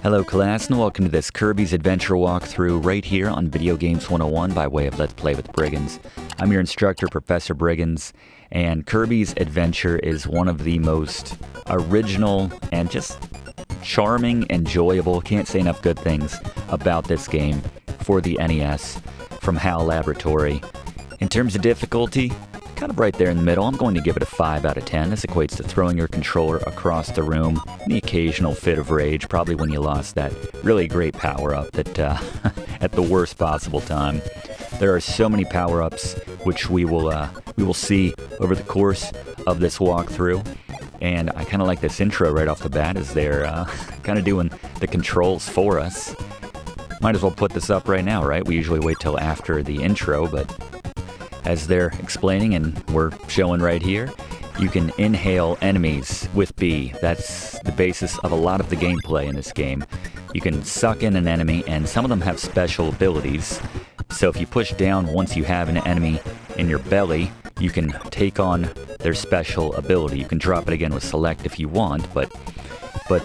Hello class and welcome to this Kirby's Adventure walkthrough right here on Video Games 101 by way of Let's Play with Brigands. I'm your instructor, Professor Brigands, and Kirby's Adventure is one of the most original and just charming, enjoyable, can't say enough good things about this game for the NES from HAL Laboratory. In terms of difficulty, kind of right there in the middle. I'm going to give it a 5 out of 10. This equates to throwing your controller across the room, and the occasional fit of rage, probably when you lost that really great power-up that at the worst possible time. There are so many power-ups which we will see over the course of this walkthrough, and I kind of like this intro right off the bat as they're kind of doing the controls for us. Might as well put this up right now, right? We usually wait till after the intro, but as they're explaining, and we're showing right here, you can inhale enemies with B. That's the basis of a lot of the gameplay in this game. You can suck in an enemy, and some of them have special abilities. So if you push down once you have an enemy in your belly, you can take on their special ability. You can drop it again with select if you want, but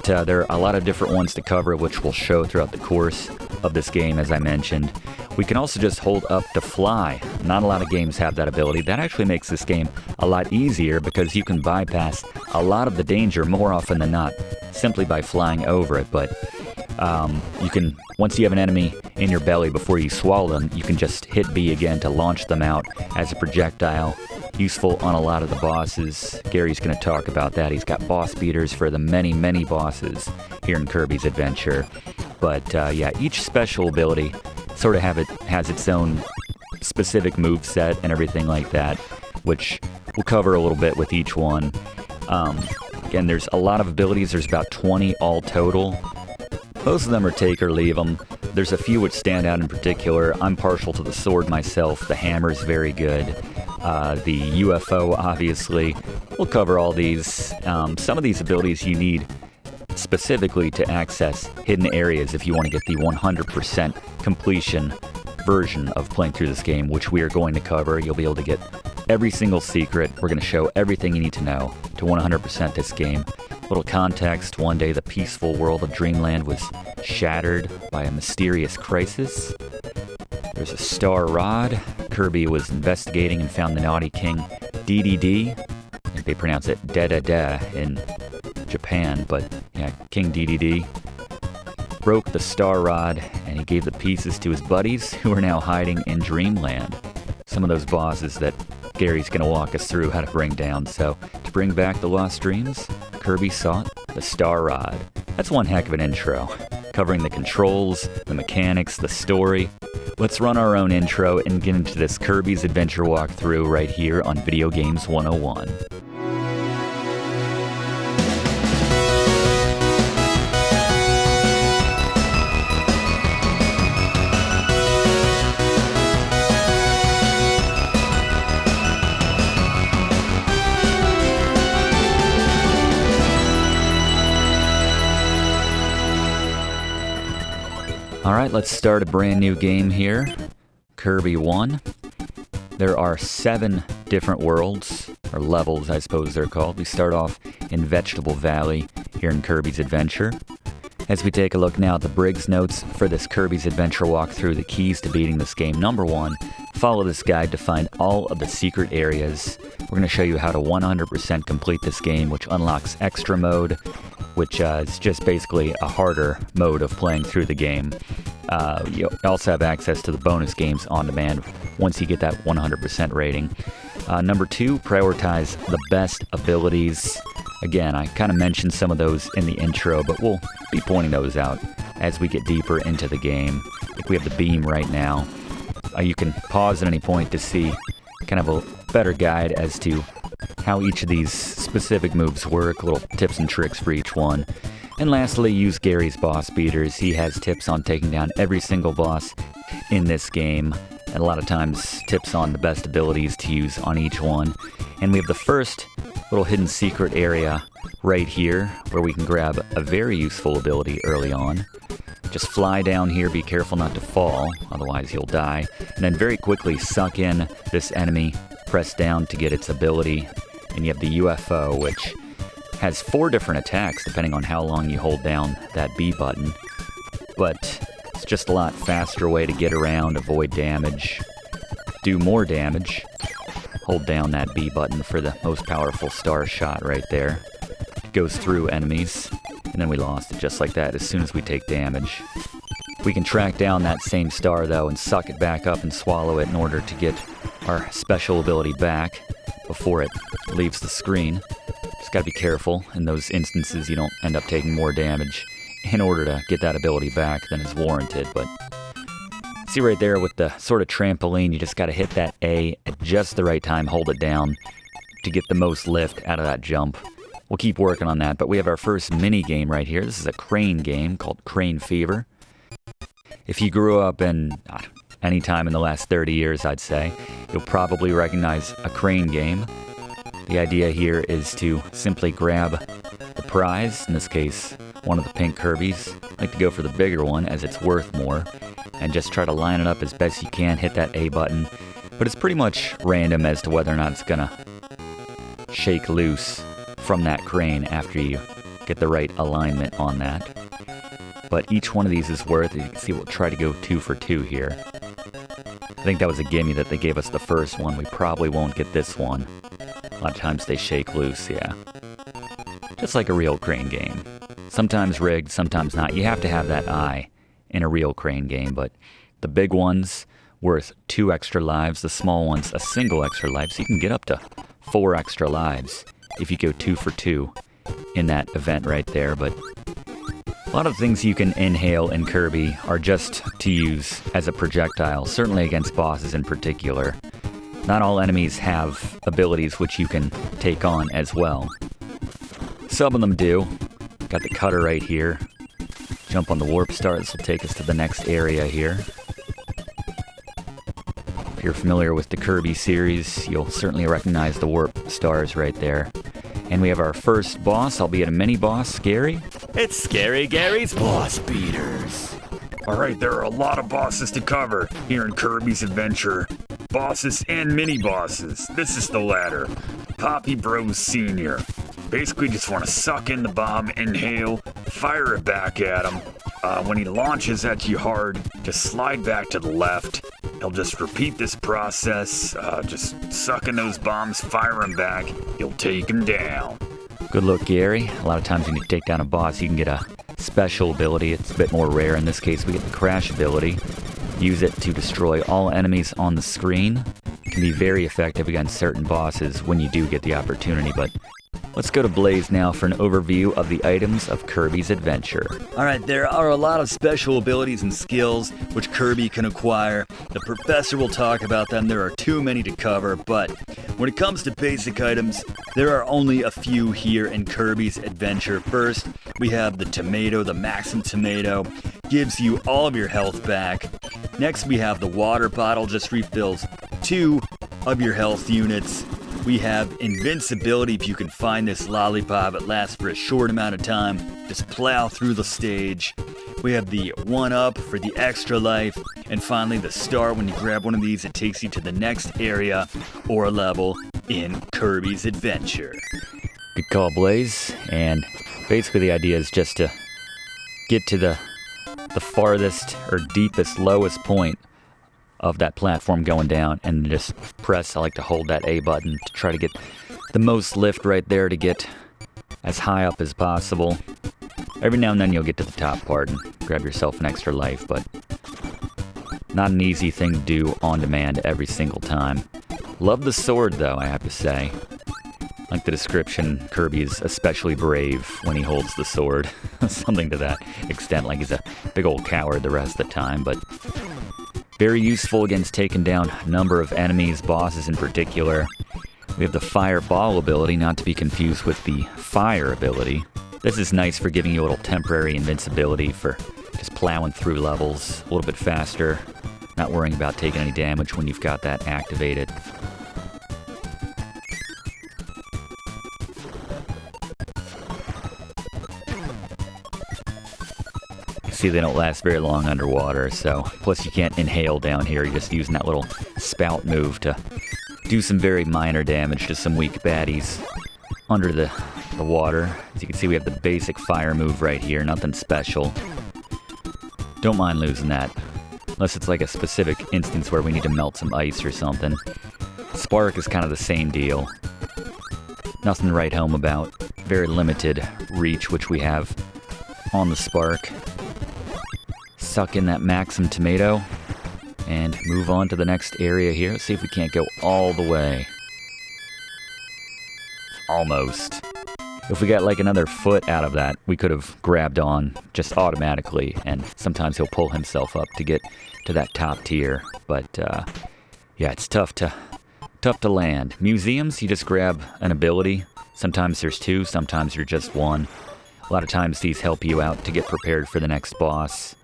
there are a lot of different ones to cover, which we'll show throughout the course of this game, as I mentioned. We can also just hold up to fly. Not a lot of games have that ability. That actually makes this game a lot easier because you can bypass a lot of the danger more often than not simply by flying over it. But you can, once you have an enemy in your belly before you swallow them, you can just hit B again to launch them out as a projectile. Useful on a lot of the bosses. Gary's going to talk about that. He's got boss beaters for the many, many bosses here in Kirby's Adventure. But yeah, each special ability sort of has its own specific moveset and everything like that, which we'll cover a little bit with each one. Again, there's a lot of abilities. There's about 20 all total. Most of them are take or leave them. There's a few which stand out in particular. I'm partial to the sword myself. The hammer's very good. The UFO, obviously. We'll cover all these. Some of these abilities you need specifically to access hidden areas if you want to get the 100% completion version of playing through this game, which we are going to cover. You'll be able to get every single secret. We're going to show everything you need to know to 100% this game. Little context: one day the peaceful world of Dreamland was shattered by a mysterious crisis. There's a star rod. Kirby was investigating and found the naughty king Dedede. I think they pronounce it Dedede in Japan, but yeah, King Dedede broke the star rod, and he gave the pieces to his buddies who are now hiding in Dreamland. Some of those bosses that Gary's going to walk us through how to bring down. So to bring back the lost dreams, Kirby sought the star rod. That's one heck of an intro, covering the controls, the mechanics, the story. Let's run our own intro and get into this Kirby's Adventure walkthrough right here on Video Games 101. Alright, let's start a brand new game here. Kirby 1. There are 7 different worlds, or levels I suppose they're called. We start off in Vegetable Valley here in Kirby's Adventure. As we take a look now at the Briggs notes for this Kirby's Adventure walkthrough, the keys to beating this game. Number 1, follow this guide to find all of the secret areas. We're going to show you how to 100% complete this game, which unlocks Extra Mode, which is just basically a harder mode of playing through the game. You also have access to the bonus games on demand once you get that 100% rating. Number 2, prioritize the best abilities. Again, I kind of mentioned some of those in the intro, but we'll be pointing those out as we get deeper into the game. I think we have the beam right now. You can pause at any point to see kind of a better guide as to how each of these specific moves work, little tips and tricks for each one. And lastly, use Gary's boss beaters. He has tips on taking down every single boss in this game, and a lot of times tips on the best abilities to use on each one. And we have the first little hidden secret area right here, where we can grab a very useful ability early on. Just fly down here, be careful not to fall, otherwise you'll die. And then very quickly suck in this enemy, press down to get its ability. And you have the UFO, which has 4 different attacks depending on how long you hold down that B button. But it's just a lot faster way to get around, avoid damage, do more damage. Hold down that B button for the most powerful star shot right there. It goes through enemies, and then we lost it just like that as soon as we take damage. We can track down that same star though and suck it back up and swallow it in order to get our special ability back before it leaves the screen. Just gotta be careful in those instances you don't end up taking more damage in order to get that ability back than is warranted. But see right there with the sort of trampoline, you just gotta hit that A at just the right time, hold it down to get the most lift out of that jump. We'll keep working on that, but we have our first mini game right here. This is a crane game called Crane Fever. If you grew up in any time in the last 30 years, I'd say, you'll probably recognize a crane game. The idea here is to simply grab the prize, in this case, one of the pink Kirbys. I like to go for the bigger one as it's worth more, and just try to line it up as best you can, hit that A button. But it's pretty much random as to whether or not it's gonna shake loose from that crane after you get the right alignment on that. But each one of these is worth it. You can see we'll try to go 2 for 2 here. I think that was a gimme that they gave us the first one. We probably won't get this one. A lot of times they shake loose, yeah. Just like a real crane game. Sometimes rigged, sometimes not. You have to have that eye in a real crane game, but the big ones worth 2 extra lives, the small ones a single extra life, so you can get up to 4 extra lives if you go 2 for 2 in that event right there. But a lot of things you can inhale in Kirby are just to use as a projectile, certainly against bosses in particular. Not all enemies have abilities which you can take on as well. Some of them do. Got the cutter right here. Jump on the warp star. This will take us to the next area here. If you're familiar with the Kirby series, you'll certainly recognize the warp stars right there. And we have our first boss, albeit a mini boss, Scary. It's Scary Gary's Boss Beaters. Alright, there are a lot of bosses to cover here in Kirby's Adventure. Bosses and mini bosses. This is the latter. Poppy Bros Sr. Basically just want to suck in the bomb, inhale, fire it back at him. When he launches at you hard, just slide back to the left. He'll just repeat this process, just sucking those bombs, fire him back. You'll take him down. Good luck, Gary. A lot of times when you take down a boss, you can get a special ability. It's a bit more rare. In this case, we get the crash ability. Use it to destroy all enemies on the screen. It can be very effective against certain bosses when you do get the opportunity, but let's go to Blaze now for an overview of the items of Kirby's Adventure. Alright, there are a lot of special abilities and skills which Kirby can acquire. The professor will talk about them. There are too many to cover, but when it comes to basic items, there are only a few here in Kirby's Adventure. First, we have the tomato, the Maxim tomato. Gives you all of your health back. Next, we have the water bottle, just refills 2 of your health units. We have invincibility. If you can find this lollipop, it lasts for a short amount of time. Just plow through the stage. We have the 1-up for the extra life. And finally, the star. When you grab one of these, it takes you to the next area or level in Kirby's Adventure. Good call, Blaze. And basically the idea is just to get to the farthest or deepest, lowest point of that platform going down and just press. I like to hold that A button to try to get the most lift right there to get as high up as possible. Every now and then you'll get to the top part and grab yourself an extra life, but not an easy thing to do on demand every single time. Love the sword though, I have to say. Like the description, Kirby is especially brave when he holds the sword. Something to that extent, like he's a big old coward the rest of the time, but very useful against taking down a number of enemies, bosses in particular. We have the fireball ability, not to be confused with the fire ability. This is nice for giving you a little temporary invincibility for just plowing through levels a little bit faster, not worrying about taking any damage when you've got that activated. See, they don't last very long underwater, so plus you can't inhale down here. You're just using that little spout move to do some very minor damage to some weak baddies under the the water. As you can see, we have the basic fire move right here, nothing special. Don't mind losing that, unless it's like a specific instance where we need to melt some ice or something. Spark is kind of the same deal. Nothing to write home about. Very limited reach, which we have on the Spark. Suck in that Maxim tomato, and move on to the next area here. Let's see if we can't go all the way. Almost. If we got like another foot out of that, we could have grabbed on just automatically, and sometimes he'll pull himself up to get to that top tier. But yeah, it's tough to land. Museums, you just grab an ability. Sometimes there's two, sometimes you're just one. A lot of times these help you out to get prepared for the next boss.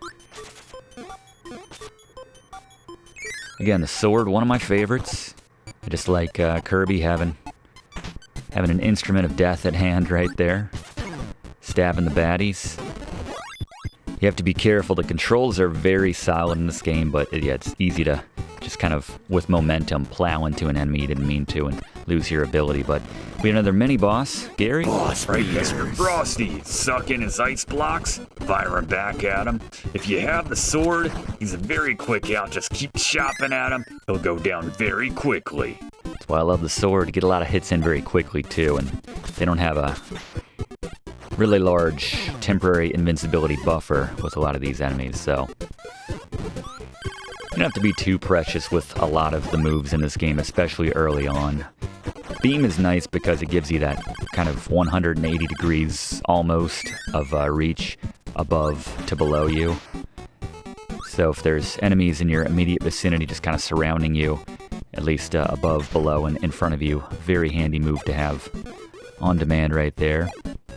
Again, the sword, one of my favorites. I just like Kirby having an instrument of death at hand right there. Stabbing the baddies. You have to be careful. The controls are very solid in this game, but yeah, it's easy to just kind of, with momentum, plow into an enemy you didn't mean to and lose your ability. But we have another mini-boss. Gary? Boss right here, Frosty. Suck in his ice blocks, fire him back at him. If you have the sword, he's a very quick out. Just keep chopping at him. He'll go down very quickly. That's why I love the sword. You get a lot of hits in very quickly, too, and they don't have a really large temporary invincibility buffer with a lot of these enemies, so you don't have to be too precious with a lot of the moves in this game, especially early on. Beam is nice because it gives you that kind of 180 degrees almost of reach above to below you. So if there's enemies in your immediate vicinity just kind of surrounding you, at least above, below, and in front of you, very handy move to have on demand right there.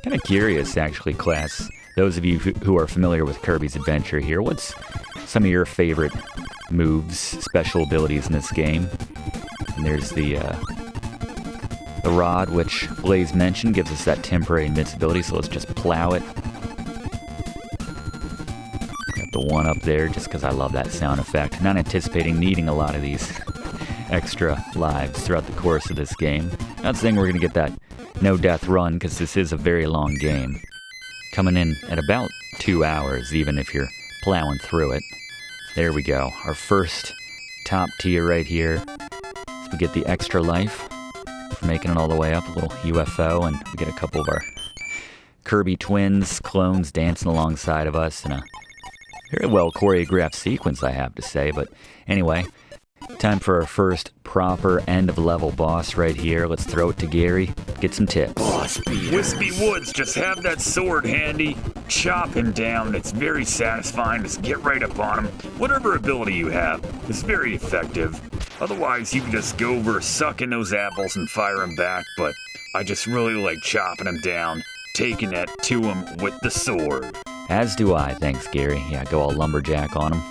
Kind of curious, actually, class. Those of you who are familiar with Kirby's Adventure here, what's some of your favorite moves, special abilities in this game? And there's the rod, which Blaze mentioned, gives us that temporary invincibility, so let's just plow it. Got the one up there, just because I love that sound effect. Not anticipating needing a lot of these extra lives throughout the course of this game. Not saying we're going to get that no-death run, because this is a very long game. Coming in at about 2 hours, even if you're plowing through it. There we go. Our first top tier right here. So we get the extra life for making it all the way up. A little UFO, and we get a couple of our Kirby twins, clones, dancing alongside of us in a very well choreographed sequence, I have to say. But anyway, time for our first proper end-of-level boss right here. Let's throw it to Gary. Get some tips. Whispy Woods, just have that sword handy. Chop him down. It's very satisfying. Just get right up on him. Whatever ability you have is very effective. Otherwise, you can just go over, suck in those apples, and fire him back. But I just really like chopping him down, taking it to him with the sword. As do I, thanks, Gary. Yeah, go all lumberjack on him.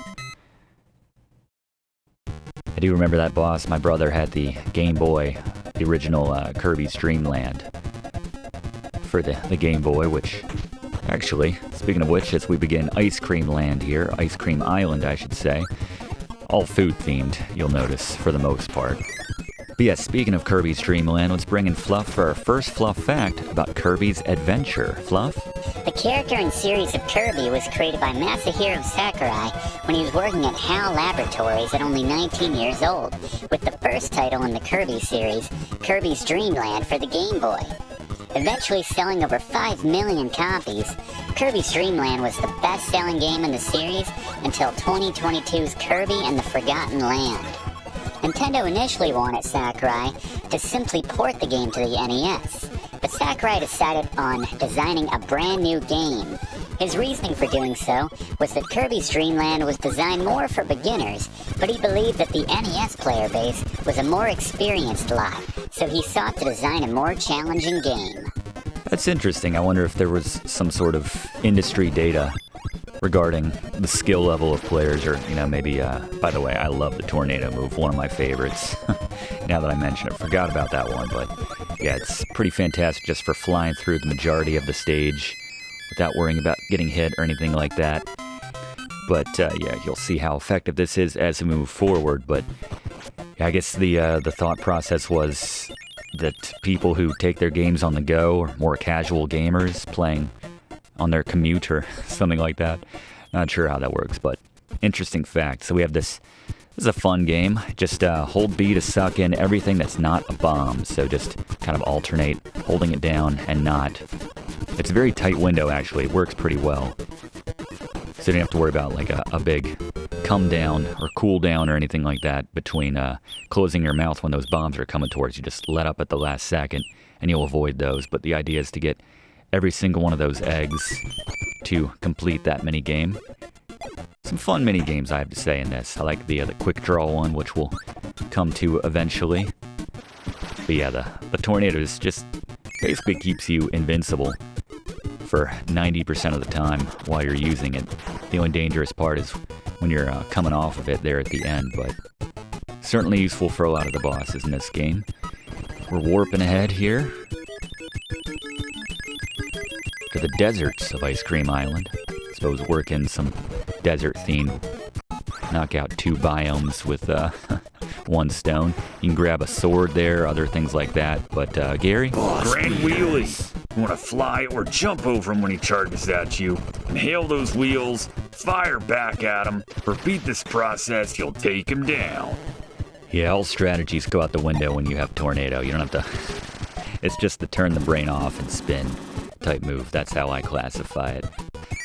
I do remember that boss. My brother had the Game Boy, the original Kirby's Dream Land for the Game Boy, which, actually, speaking of which, as we begin Ice Cream Land here, Ice Cream Island, I should say, all food themed, you'll notice, for the most part. But yeah, speaking of Kirby's Dream Land, let's bring in Fluff for our first Fluff fact about Kirby's Adventure. Fluff? The character and series of Kirby was created by Masahiro Sakurai when he was working at HAL Laboratories at only 19 years old, with the first title in the Kirby series, Kirby's Dream Land, for the Game Boy. Eventually selling over 5 million copies, Kirby's Dream Land was the best-selling game in the series until 2022's Kirby and the Forgotten Land. Nintendo initially wanted Sakurai to simply port the game to the NES, but Sakurai decided on designing a brand new game. His reasoning for doing so was that Kirby's Dream Land was designed more for beginners, but he believed that the NES player base was a more experienced lot, so he sought to design a more challenging game. That's interesting. I wonder if there was some sort of industry data regarding the skill level of players, or, you know, maybe, by the way, I love the tornado move, one of my favorites. Now that I mention it, forgot about that one, but yeah, it's pretty fantastic just for flying through the majority of the stage without worrying about getting hit or anything like that. But yeah, you'll see how effective this is as we move forward. But yeah, I guess the thought process was that people who take their games on the go, or more casual gamers playing on their commute or something like that. Not sure how that works, but interesting fact. So we have this. This is a fun game. Just hold B to suck in everything that's not a bomb. So just kind of alternate holding it down and not. It's a very tight window, actually. It works pretty well. So you don't have to worry about like a big come down or cool down or anything like that between closing your mouth when those bombs are coming towards you. Just let up at the last second and you'll avoid those. But the idea is to get every single one of those eggs to complete that mini game. Some fun mini games, I have to say, in this. I like the quick draw one, which we'll come to eventually. But yeah, the tornadoes just basically keeps you invincible for 90% of the time while you're using it. The only dangerous part is when you're coming off of it there at the end, but certainly useful for a lot of the bosses in this game. We're warping ahead here to the deserts of Ice Cream Island. I suppose work in some desert theme. Knock out 2 biomes with 1 stone. You can grab a sword there, other things like that. But Gary? Grand Wheelie. You want to fly or jump over him when he charges at you. Inhale those wheels, fire back at him. Repeat this process, you'll take him down. Yeah, all strategies go out the window when you have Tornado. You don't have to... It's just the turn the brain off and spin type move. That's how I classify it.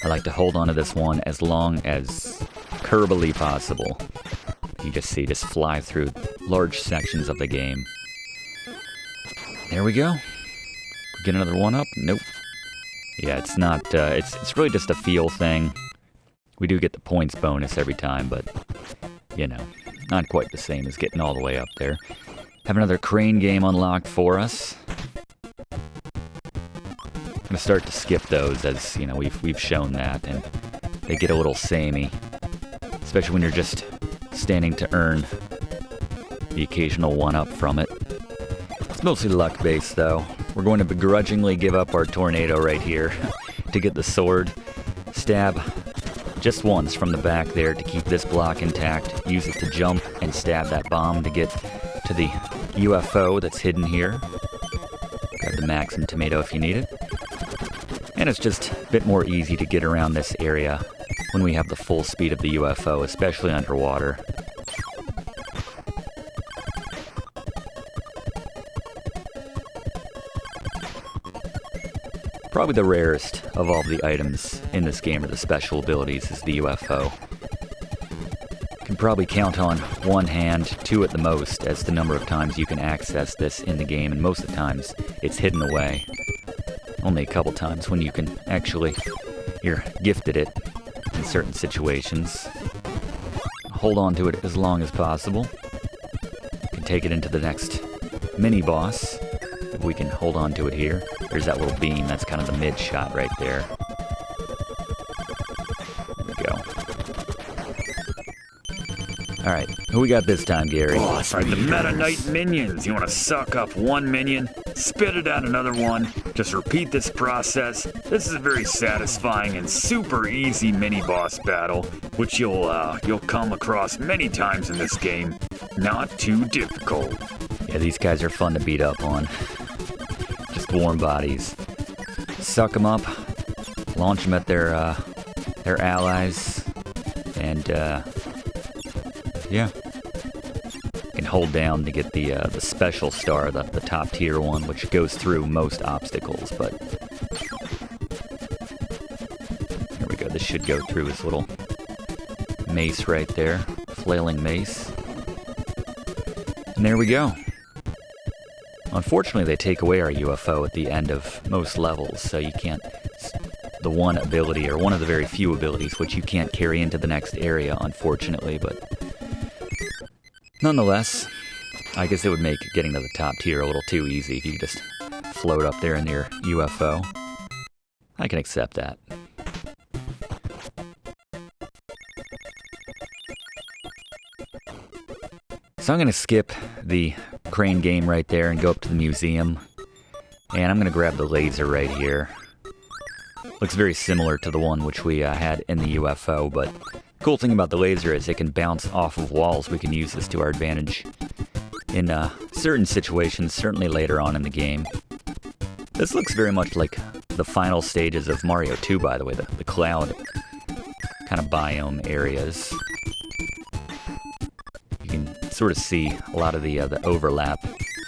I like to hold on to this one as long as Kirby possible. You just fly through large sections of the game. There we go. Get another one up? Nope. Yeah, it's not, it's really just a feel thing. We do get the points bonus every time, but, you know, not quite the same as getting all the way up there. Have another crane game unlocked for us. I'm gonna start to skip those, as you know we've shown that, and they get a little samey, especially when you're just standing to earn the occasional one-up from it. It's mostly luck-based, though. We're going to begrudgingly give up our tornado right here to get the sword. Stab just once from the back there to keep this block intact. Use it to jump and stab that bomb to get to the UFO that's hidden here. Grab the Maxim tomato if you need it. And it's just a bit more easy to get around this area when we have the full speed of the UFO, especially underwater. Probably the rarest of all the items in this game, or the special abilities, is the UFO. You can probably count on one hand, 2 at the most, as the number of times you can access this in the game, and most of the times it's hidden away. Only a couple times when you can actually, you're gifted it in certain situations. Hold on to it as long as possible. You can take it into the next mini-boss. If we can hold on to it here. There's that little beam, that's kind of the mid-shot right there. There we go. Alright, who we got this time, Gary? Alright, the Meta Knight minions. You want to suck up one minion, spit it out another one, just repeat this process. This is a very satisfying and super easy mini-boss battle, which you'll come across many times in this game. Not too difficult. Yeah, these guys are fun to beat up on. Just warm bodies. Suck them up, launch them at their allies, and yeah. You can hold down to get the special star, the top tier one, which goes through most obstacles, but here we go. This should go through his little mace right there, flailing mace. And there we go. Unfortunately, they take away our UFO at the end of most levels, so you can't... The one ability, or one of the very few abilities, which you can't carry into the next area, unfortunately, but... Nonetheless, I guess it would make getting to the top tier a little too easy if you could just float up there in your UFO. I can accept that. So I'm going to skip the crane game right there and go up to the museum. And I'm going to grab the laser right here. Looks very similar to the one which we had in the UFO, but the cool thing about the laser is it can bounce off of walls. We can use this to our advantage in certain situations, certainly later on in the game. This looks very much like the final stages of Mario 2, by the way, the cloud kind of biome areas. You can sort of see a lot of the overlap,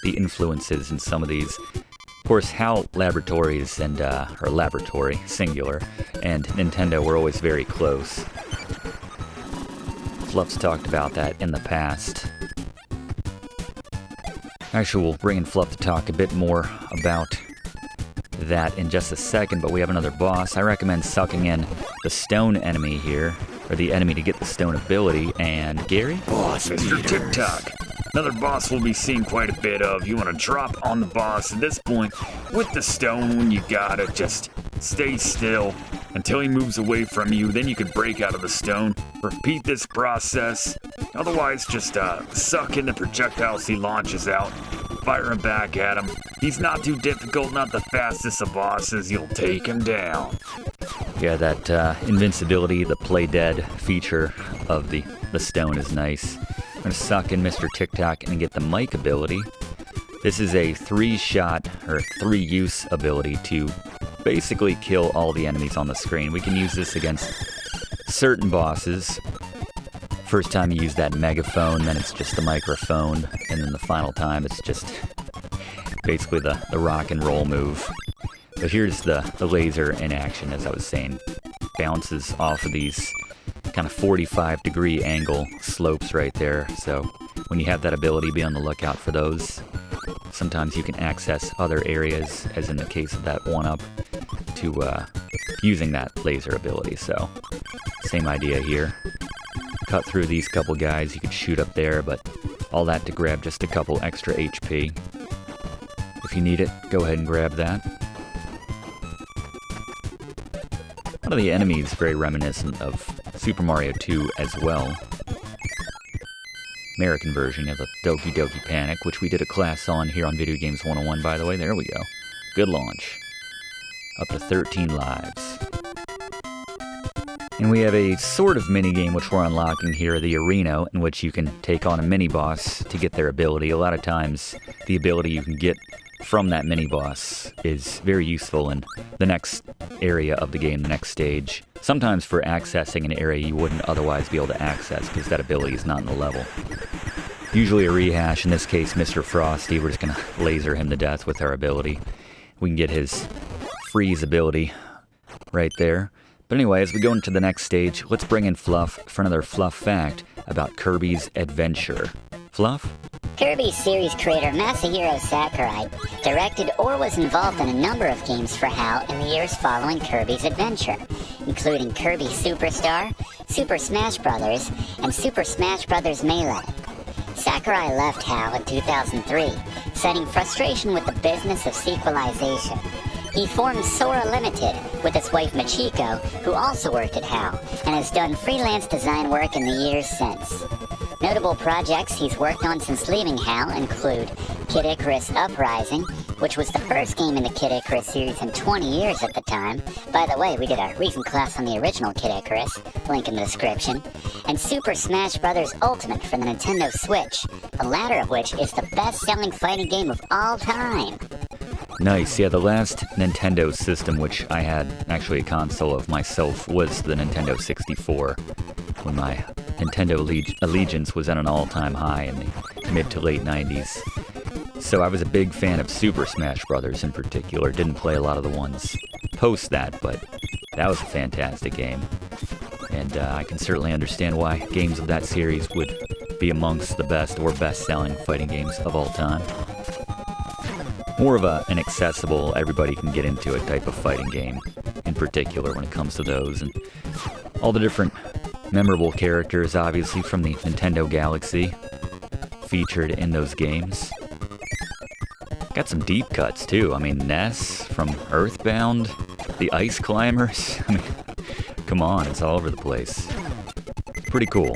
the influences in some of these. Of course, HAL Laboratories and, or Laboratory, singular, and Nintendo were always very close. Fluff's talked about that in the past. Actually, we'll bring in Fluff to talk a bit more about that in just a second, but we have another boss. I recommend sucking in the stone enemy here, or the enemy to get the stone ability, and Gary? Boss, Mr. TikTok. Another boss we'll be seeing quite a bit of. You want to drop on the boss at this point with the stone when you got it. Just stay still until he moves away from you. Then you can break out of the stone. Repeat this process. Otherwise, just suck in the projectiles he launches out. Fire him back at him. He's not too difficult, not the fastest of bosses. You'll take him down. Yeah, that invincibility, the play dead feature of the stone is nice. I'm going to suck in Mr. TikTok and get the mic ability. This is a 3-shot, or 3-use ability to basically kill all the enemies on the screen. We can use this against certain bosses. First time you use that megaphone, then it's just the microphone, and then the final time it's just basically the rock and roll move. But here's the laser in action, as I was saying. Bounces off of these kind of 45-degree angle slopes right there. So when you have that ability, be on the lookout for those. Sometimes you can access other areas, as in the case of that 1-up, to using that laser ability. So same idea here. Cut through these couple guys, you could shoot up there, but all that to grab just a couple extra HP. If you need it, go ahead and grab that. One of the enemies very reminiscent of Super Mario 2 as well. American version of the Doki Doki Panic, which we did a class on here on Video Games 101, by the way. There we go. Good launch. Up to 13 lives. And we have a sort of mini-game which we're unlocking here, the arena, in which you can take on a mini-boss to get their ability. A lot of times, the ability you can get from that mini-boss is very useful in the next area of the game, the next stage. Sometimes for accessing an area you wouldn't otherwise be able to access because that ability is not in the level. Usually a rehash, in this case Mr. Frosty. We're just going to laser him to death with our ability. We can get his freeze ability right there. But anyway, as we go into the next stage, let's bring in Fluff for another Fluff fact about Kirby's Adventure. Fluff? Kirby series creator Masahiro Sakurai directed or was involved in a number of games for HAL in the years following Kirby's Adventure, including Kirby Superstar, Super Smash Bros., and Super Smash Bros. Melee. Sakurai left HAL in 2003, citing frustration with the business of sequelization. He formed Sora Limited with his wife Machiko, who also worked at HAL, and has done freelance design work in the years since. Notable projects he's worked on since leaving HAL include Kid Icarus Uprising, which was the first game in the Kid Icarus series in 20 years at the time. By the way, we did a recent class on the original Kid Icarus, link in the description. And Super Smash Bros. Ultimate for the Nintendo Switch, the latter of which is the best-selling fighting game of all time. Nice. Yeah, the last Nintendo system which I had actually a console of myself was the Nintendo 64, when my Nintendo allegiance was at an all-time high in the mid to late 90s. So I was a big fan of Super Smash Bros. In particular. Didn't play a lot of the ones post that, but that was a fantastic game. And I can certainly understand why games of that series would be amongst the best or best-selling fighting games of all time. More of an accessible, everybody can get into it type of fighting game, in particular when it comes to those. And all the different memorable characters, obviously, from the Nintendo Galaxy featured in those games. Got some deep cuts, too. I mean, Ness from Earthbound, the Ice Climbers. I mean, come on, it's all over the place. Pretty cool.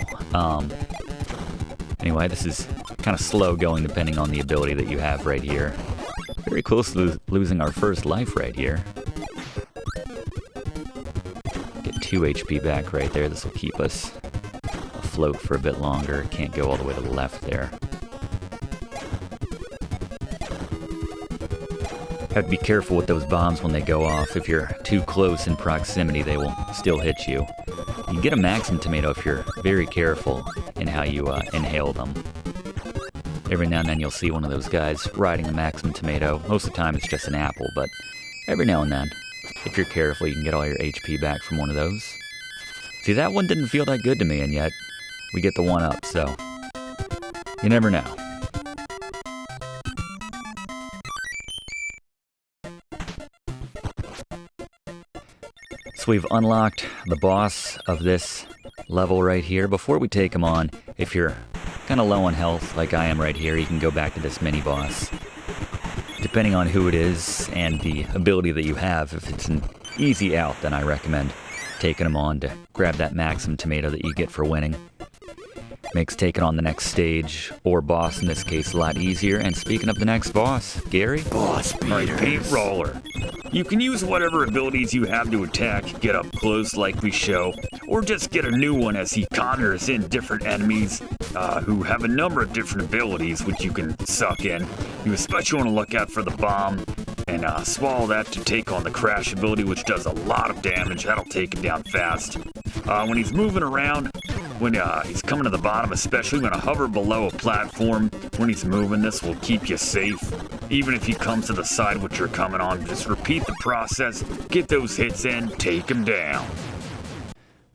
Anyway, this is kind of slow going depending on the ability that you have right here. Very close to losing our first life right here. Get 2 HP back right there. This will keep us afloat for a bit longer. Can't go all the way to the left there. Have to be careful with those bombs when they go off. If you're too close in proximity, they will still hit you. You can get a Maxim tomato if you're very careful in how you inhale them. Every now and then you'll see one of those guys riding a Maxim tomato. Most of the time it's just an apple, but every now and then, if you're careful, you can get all your HP back from one of those. See, that one didn't feel that good to me, and yet we get the one up, so you never know. So we've unlocked the boss of this level right here. Before we take him on, if you're kind of low on health, like I am right here, you can go back to this mini-boss. Depending on who it is and the ability that you have, if it's an easy out, then I recommend taking him on to grab that Maxim tomato that you get for winning. Makes taking on the next stage, or boss in this case, a lot easier. And speaking of the next boss, Gary? Boss beaters. Alright, Paint Roller. You can use whatever abilities you have to attack, get up close like we show, or just get a new one as he conjures in different enemies who have a number of different abilities which you can suck in. You especially want to look out for the bomb and swallow that to take on the crash ability, which does a lot of damage. That'll take him down fast. When he's moving around, when he's coming to the bottom, especially when to hover below a platform when he's moving. This will keep you safe. Even if he comes to the side which you're coming on, just repeat the process, get those hits in, take him down.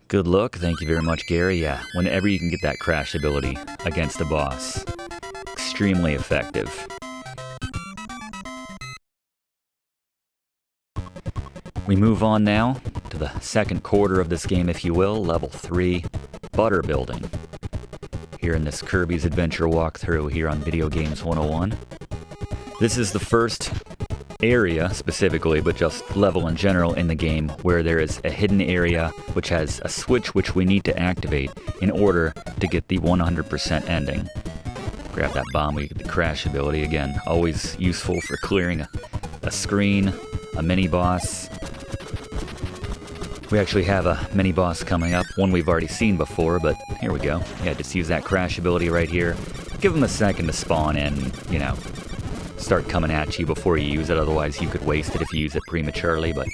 Good look. Thank you very much, Gary. Yeah, whenever you can get that crash ability against a boss. Extremely effective. We move on now to the second quarter of this game, if you will, level 3, butter building. Here in this Kirby's Adventure walkthrough here on Video Games 101. This is the first area specifically, but just level in general in the game, where there is a hidden area which has a switch which we need to activate in order to get the 100% ending. Grab that bomb, we get the crash ability. Again, always useful for clearing a screen, a mini-boss. We actually have a mini-boss coming up, one we've already seen before, but here we go. Yeah, just use that crash ability right here. Give them a second to spawn in, you know, start coming at you before you use it, otherwise you could waste it if you use it prematurely, but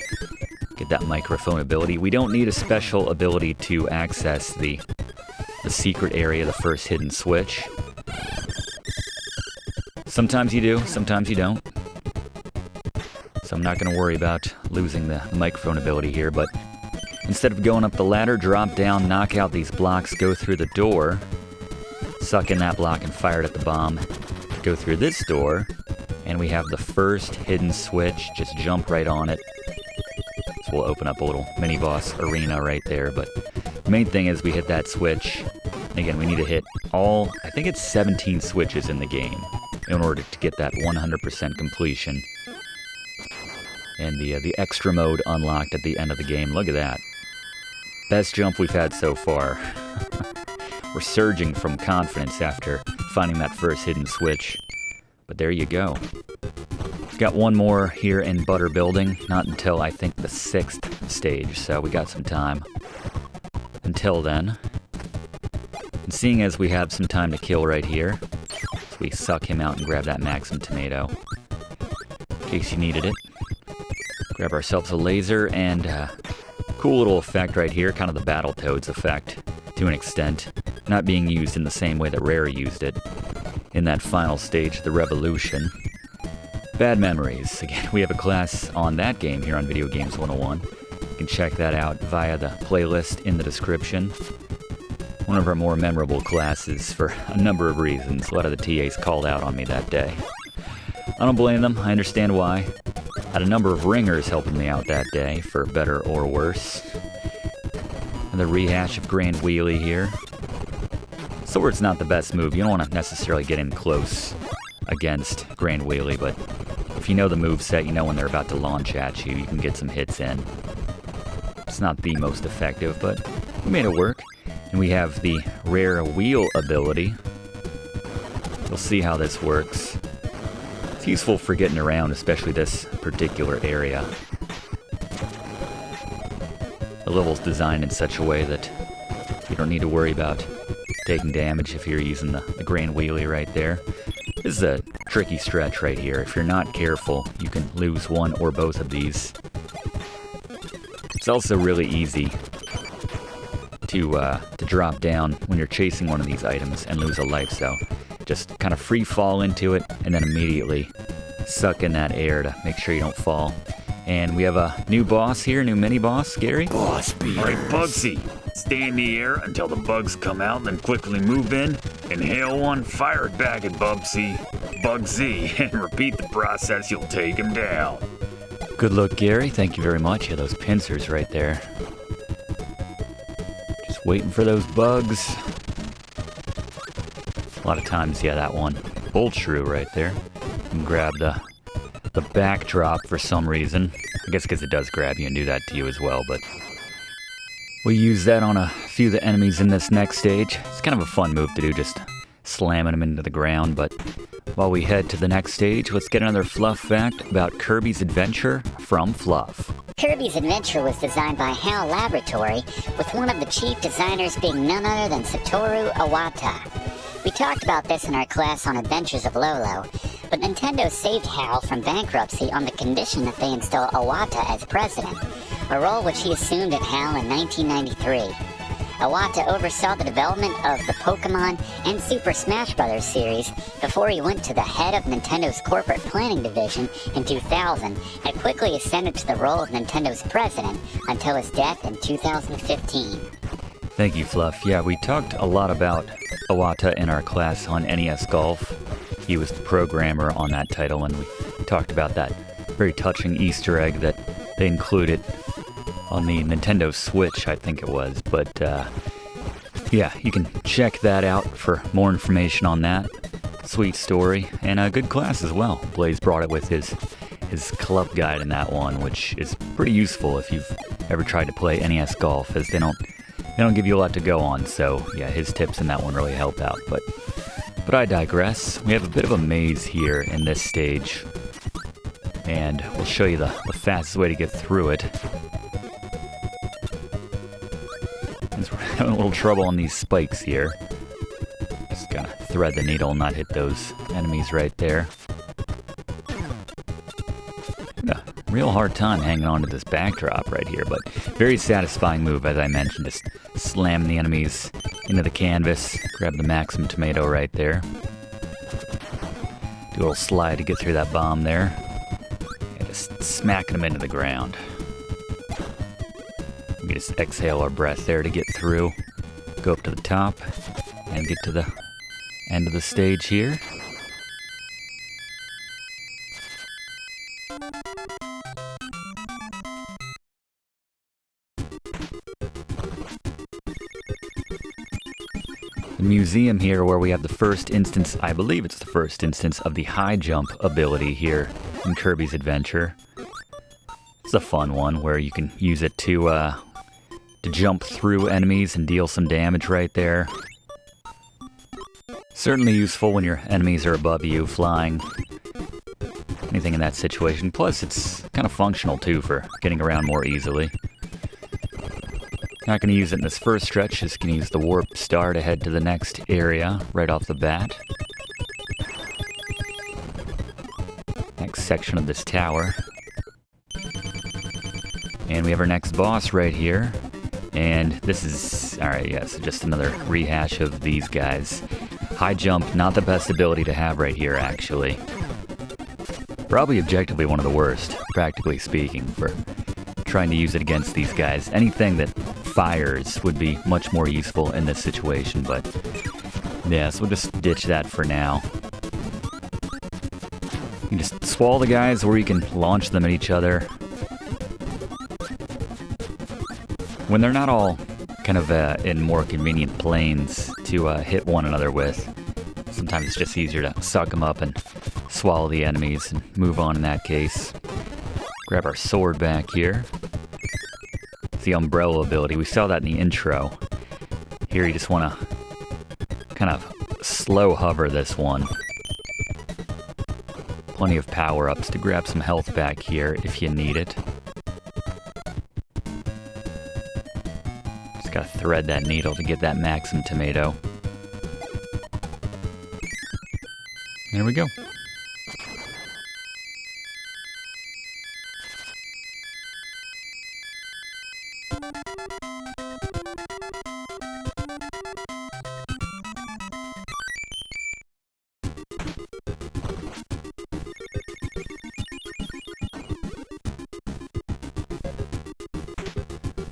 get that microphone ability. We don't need a special ability to access the secret area, the first hidden switch. Sometimes you do, sometimes you don't. So I'm not going to worry about losing the microphone ability here, but instead of going up the ladder, drop down, knock out these blocks, go through the door, suck in that block and fire it at the bomb, go through this door, and we have the first hidden switch. Just jump right on it. So we'll open up a little mini-boss arena right there, but the main thing is we hit that switch. Again, we need to hit all, I think it's 17 switches in the game in order to get that 100% completion. And the extra mode unlocked at the end of the game. Look at that. Best jump we've had so far. We're surging from confidence after finding that first hidden switch. But there you go. Got one more here in Butter Building. Not until, I think, the 6th stage. So we got some time until then. And seeing as we have some time to kill right here, so we suck him out and grab that Maxim tomato. In case you needed it. Grab ourselves a laser, and cool little effect right here, kind of the Battletoads effect to an extent, not being used in the same way that Rare used it in that final stage, the Revolution. Bad Memories. Again, we have a class on that game here on Video Games 101. You can check that out via the playlist in the description. One of our more memorable classes for a number of reasons. A lot of the TAs called out on me that day. I don't blame them. I understand why. Had a number of ringers helping me out that day, for better or worse. And the rehash of Grand Wheelie here. Sword's not the best move. You don't want to necessarily get in close against Grand Wheelie, but if you know the moveset, you know when they're about to launch at you, you can get some hits in. It's not the most effective, but we made it work. And we have the Rare Wheel ability. We'll see how this works. It's useful for getting around, especially this particular area. The level's designed in such a way that you don't need to worry about taking damage if you're using the Grand Wheelie right there. This is a tricky stretch right here. If you're not careful, you can lose one or both of these. It's also really easy to drop down when you're chasing one of these items and lose a life, so just kind of free fall into it and then immediately suck in that air to make sure you don't fall. And we have a new boss here, new mini boss, Gary. Boss beer. All right, Bugzzy. Stay in the air until the bugs come out, and then quickly move in. Inhale one, fire it back at Bugzzy, and repeat the process. You'll take him down. Good luck, Gary. Thank you very much. Yeah, those pincers right there. Just waiting for those bugs. A lot of times, yeah, that one. Bolt shrew right there. You can grab the backdrop for some reason. I guess because it does grab you and do that to you as well, but we'll use that on a few of the enemies in this next stage. It's kind of a fun move to do, just slamming them into the ground, but while we head to the next stage, let's get another Fluff fact about Kirby's Adventure from Fluff. Kirby's Adventure was designed by HAL Laboratory, with one of the chief designers being none other than Satoru Iwata. We talked about this in our class on Adventures of Lolo, but Nintendo saved HAL from bankruptcy on the condition that they install Iwata as president, a role which he assumed at HAL in 1993. Iwata oversaw the development of the Pokemon and Super Smash Bros. Series before he went to the head of Nintendo's corporate planning division in 2000 and quickly ascended to the role of Nintendo's president until his death in 2015. Thank you, Fluff. Yeah, we talked a lot about Iwata in our class on NES Golf. He was the programmer on that title, and we talked about that very touching Easter egg that they included on the Nintendo Switch, I think it was. But yeah, you can check that out for more information on that. Sweet story, and a good class as well. Blaze brought it with his club guide in that one, which is pretty useful if you've ever tried to play NES Golf, as they don't give you a lot to go on. So yeah, his tips in that one really help out. But I digress. We have a bit of a maze here in this stage, and we'll show you the fastest way to get through it. We're having a little trouble on these spikes here. Just gotta thread the needle and not hit those enemies right there. A real hard time hanging on to this backdrop right here, but very satisfying move, as I mentioned. Just slam the enemies into the canvas, grab the Maximum Tomato right there. Do a little slide to get through that bomb there. And just smacking them into the ground. We just exhale our breath there to get through. Go up to the top and get to the end of the stage here. The museum here, where we have the first instance, I believe it's the first instance of the high jump ability here in Kirby's Adventure. It's a fun one where you can use it to jump through enemies and deal some damage right there. Certainly useful when your enemies are above you, flying. Anything in that situation. Plus, it's kind of functional too for getting around more easily. Not going to use it in this first stretch, just going to use the warp star to head to the next area right off the bat. Next section of this tower. And we have our next boss right here. And this is, alright, yeah, so just another rehash of these guys. High jump, not the best ability to have right here, actually. Probably objectively one of the worst, practically speaking, for trying to use it against these guys. Anything that fires would be much more useful in this situation, but yeah, so we'll just ditch that for now. You can just swallow the guys, or you can launch them at each other. When they're not all kind of in more convenient planes to hit one another with, sometimes it's just easier to suck them up and swallow the enemies and move on in that case. Grab our sword back here. It's the umbrella ability. We saw that in the intro. Here you just want to kind of slow hover this one. Plenty of power-ups to grab some health back here if you need it. Just gotta thread that needle to get that Maximum Tomato. There we go.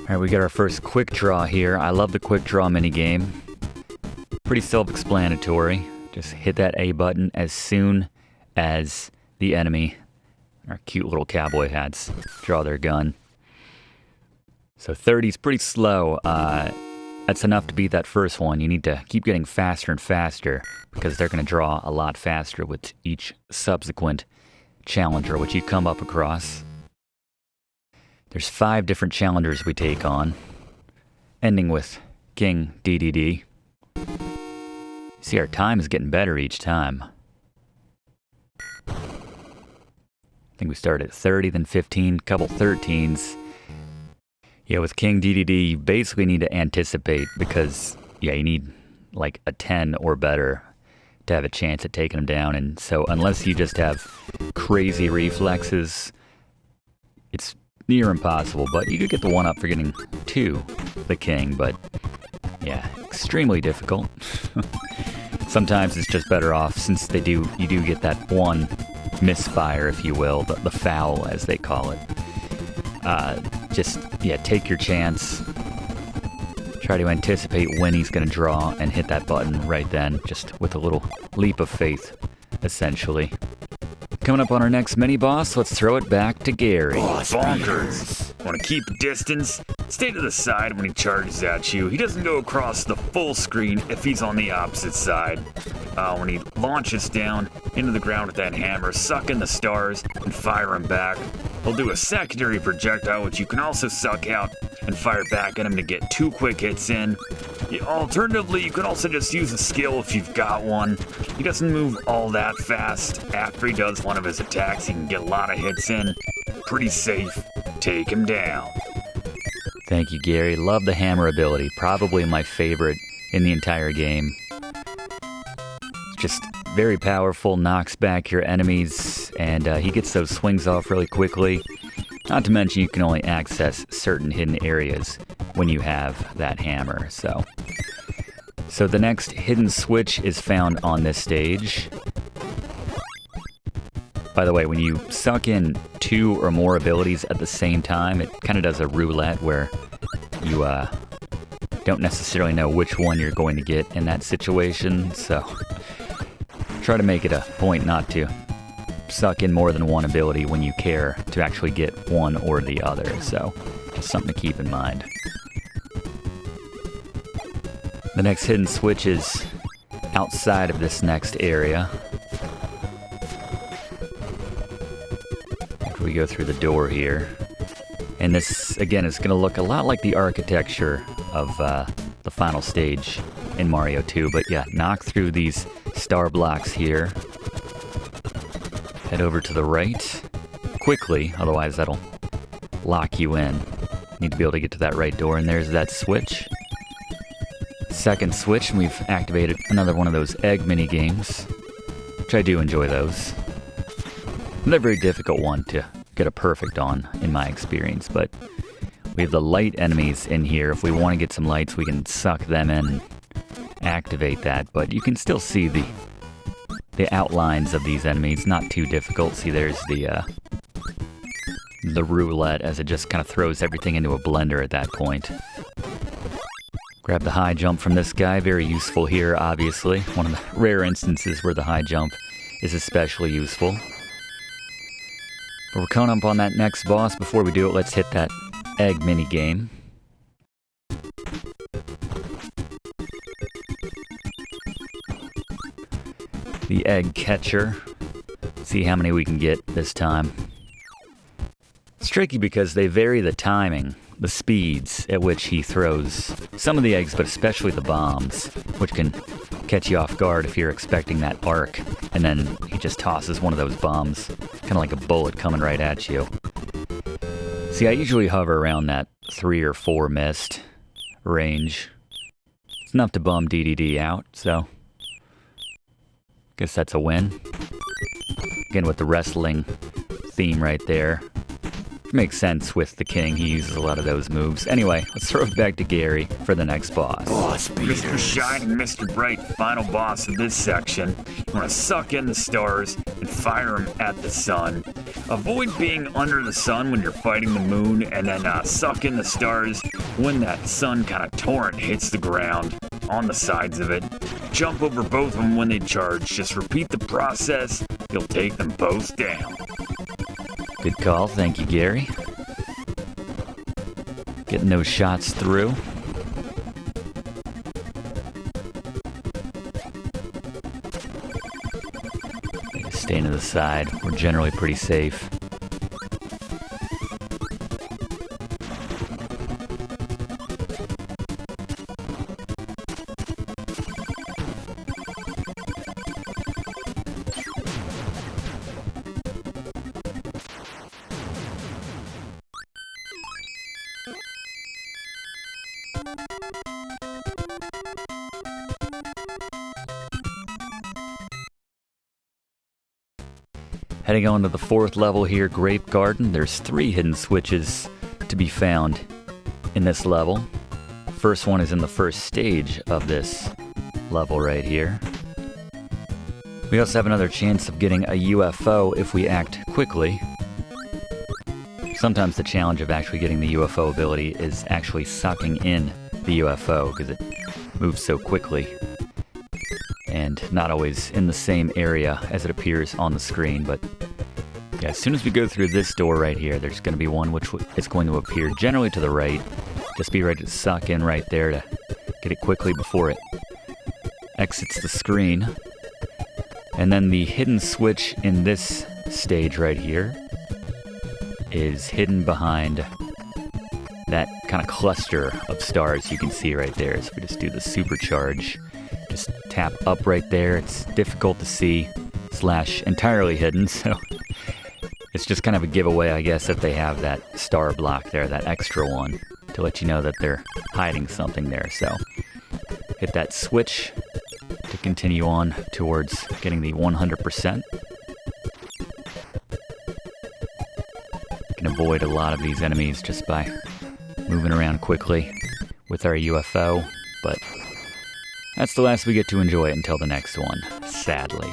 Alright, we got our first quick draw here. I love the quick draw minigame. Pretty self-explanatory. Just hit that A button as soon as the enemy, our cute little cowboy hats, draw their gun. So 30's pretty slow. That's enough to beat that first one. You need to keep getting faster and faster because they're going to draw a lot faster with each subsequent challenger which you come up across. There's 5 different challengers we take on, ending with King Dedede. See, our time is getting better each time. I think we started at 30, then 15, couple 13s. Yeah, with King Dedede, you basically need to anticipate because, yeah, you need like a 10 or better to have a chance at taking him down. And so unless you just have crazy reflexes, it's near impossible. But you could get the one up for getting to the king, but yeah, extremely difficult. Sometimes it's just better off since you do get that one misfire, if you will, the foul as they call it. Just, yeah, take your chance. Try to anticipate when he's going to draw and hit that button right then, just with a little leap of faith, essentially. Coming up on our next mini-boss, let's throw it back to Gary. Bonkers. Want to keep distance? Stay to the side when he charges at you. He doesn't go across the full screen if he's on the opposite side. When he launches down into the ground with that hammer, suck in the stars and fire him back. He'll do a secondary projectile, which you can also suck out and fire back at him to get 2 quick hits in. Alternatively, you can also just use a skill if you've got one. He doesn't move all that fast. After he does one of his attacks, he can get a lot of hits in. Pretty safe. Take him down. Thank you, Gary. Love the hammer ability. Probably my favorite in the entire game. Just very powerful, knocks back your enemies, and he gets those swings off really quickly. Not to mention you can only access certain hidden areas when you have that hammer. So the next hidden switch is found on this stage. By the way, when you suck in 2 or more abilities at the same time, it kind of does a roulette where you don't necessarily know which one you're going to get in that situation. So try to make it a point not to suck in more than one ability when you care to actually get one or the other. So just something to keep in mind. The next hidden switch is outside of this next area. After we go through the door here. And this, again, is going to look a lot like the architecture of the final stage in Mario 2. But yeah, knock through these star blocks here. Head over to the right quickly, otherwise that'll lock you in. Need to be able to get to that right door, and there's that switch. Second switch, and we've activated another one of those egg mini games, which I do enjoy those. Not a very difficult one to get a perfect on, in my experience, but we have the light enemies in here. If we want to get some lights, we can suck them in and activate that, but you can still see the outlines of these enemies. Not too difficult. See, there's the roulette as it just kind of throws everything into a blender at that point. Grab the high jump from this guy. Very useful here, obviously. One of the rare instances where the high jump is especially useful. But we're coming up on that next boss. Before we do it, let's hit that egg mini game. The egg catcher. See how many we can get this time. It's tricky because they vary the timing, the speeds at which he throws some of the eggs, but especially the bombs, which can catch you off guard if you're expecting that arc, and then he just tosses one of those bombs, kind of like a bullet coming right at you. See, I usually hover around that 3 or 4 mist range. It's enough to bum Dedede out, so guess that's a win. Again, with the wrestling theme right there. Makes sense with the king. He uses a lot of those moves. Anyway, let's throw it back to Gary for the next boss. Mr. Shine and Mr. Bright, final boss of this section. You want to suck in the stars and fire them at the sun. Avoid being under the sun when you're fighting the moon, and then suck in the stars when that sun kind of torrent hits the ground on the sides of it. Jump over both of them when they charge. Just repeat the process. You'll take them both down. Good call. Thank you, Gary. Getting those shots through. Staying to the side. We're generally pretty safe. Heading on to the 4th level here, Grape Garden. There's 3 hidden switches to be found in this level. First one is in the first stage of this level right here. We also have another chance of getting a UFO if we act quickly. Sometimes the challenge of actually getting the UFO ability is actually sucking in the UFO because it moves so quickly. And not always in the same area as it appears on the screen, but yeah, as soon as we go through this door right here, there's going to be one which is going to appear generally to the right. Just be ready to suck in right there to get it quickly before it exits the screen. And then the hidden switch in this stage right here is hidden behind that kind of cluster of stars you can see right there. So we just do the supercharge. Just tap up right there. It's difficult to see / entirely hidden, so it's just kind of a giveaway, I guess, that they have that star block there, that extra one, to let you know that they're hiding something there. So hit that switch to continue on towards getting the 100%. You can avoid a lot of these enemies just by moving around quickly with our UFO, but that's the last we get to enjoy it until the next one, sadly.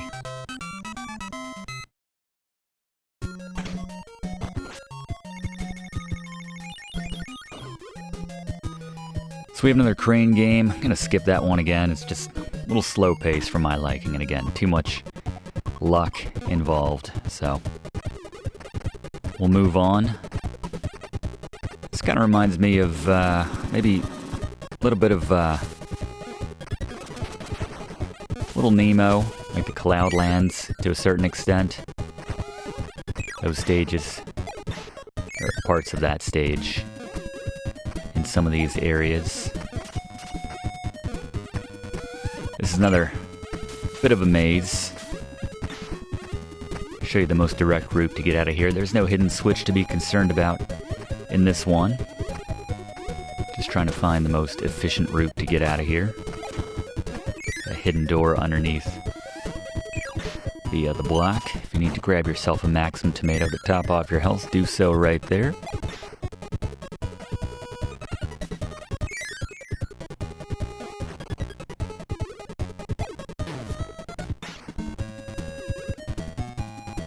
So we have another crane game. I'm gonna skip that one again. It's just a little slow pace for my liking, and again, too much luck involved, so we'll move on. This kind of reminds me of maybe a little bit of Little Nemo, like the Cloudlands to a certain extent. Those stages, or parts of that stage, in some of these areas. This is another bit of a maze. Show you the most direct route to get out of here. There's no hidden switch to be concerned about in this one. Just trying to find the most efficient route to get out of here. A hidden door underneath the block. If you need to grab yourself a Maxim tomato to top off your health, do so right there.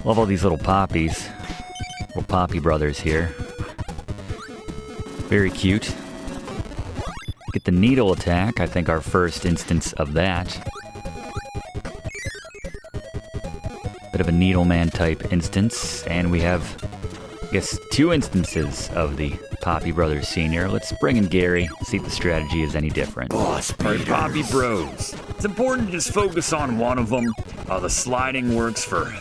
Love all these little poppies. Little poppy brothers here. Very cute. Get the needle attack, I think our first instance of that. Bit of a Needleman type instance, and we have, I guess, 2 instances of the Poppy Brothers Senior. Let's bring in Gary, see if the strategy is any different. Alright, Poppy Bros. It's important to just focus on one of them. The sliding works for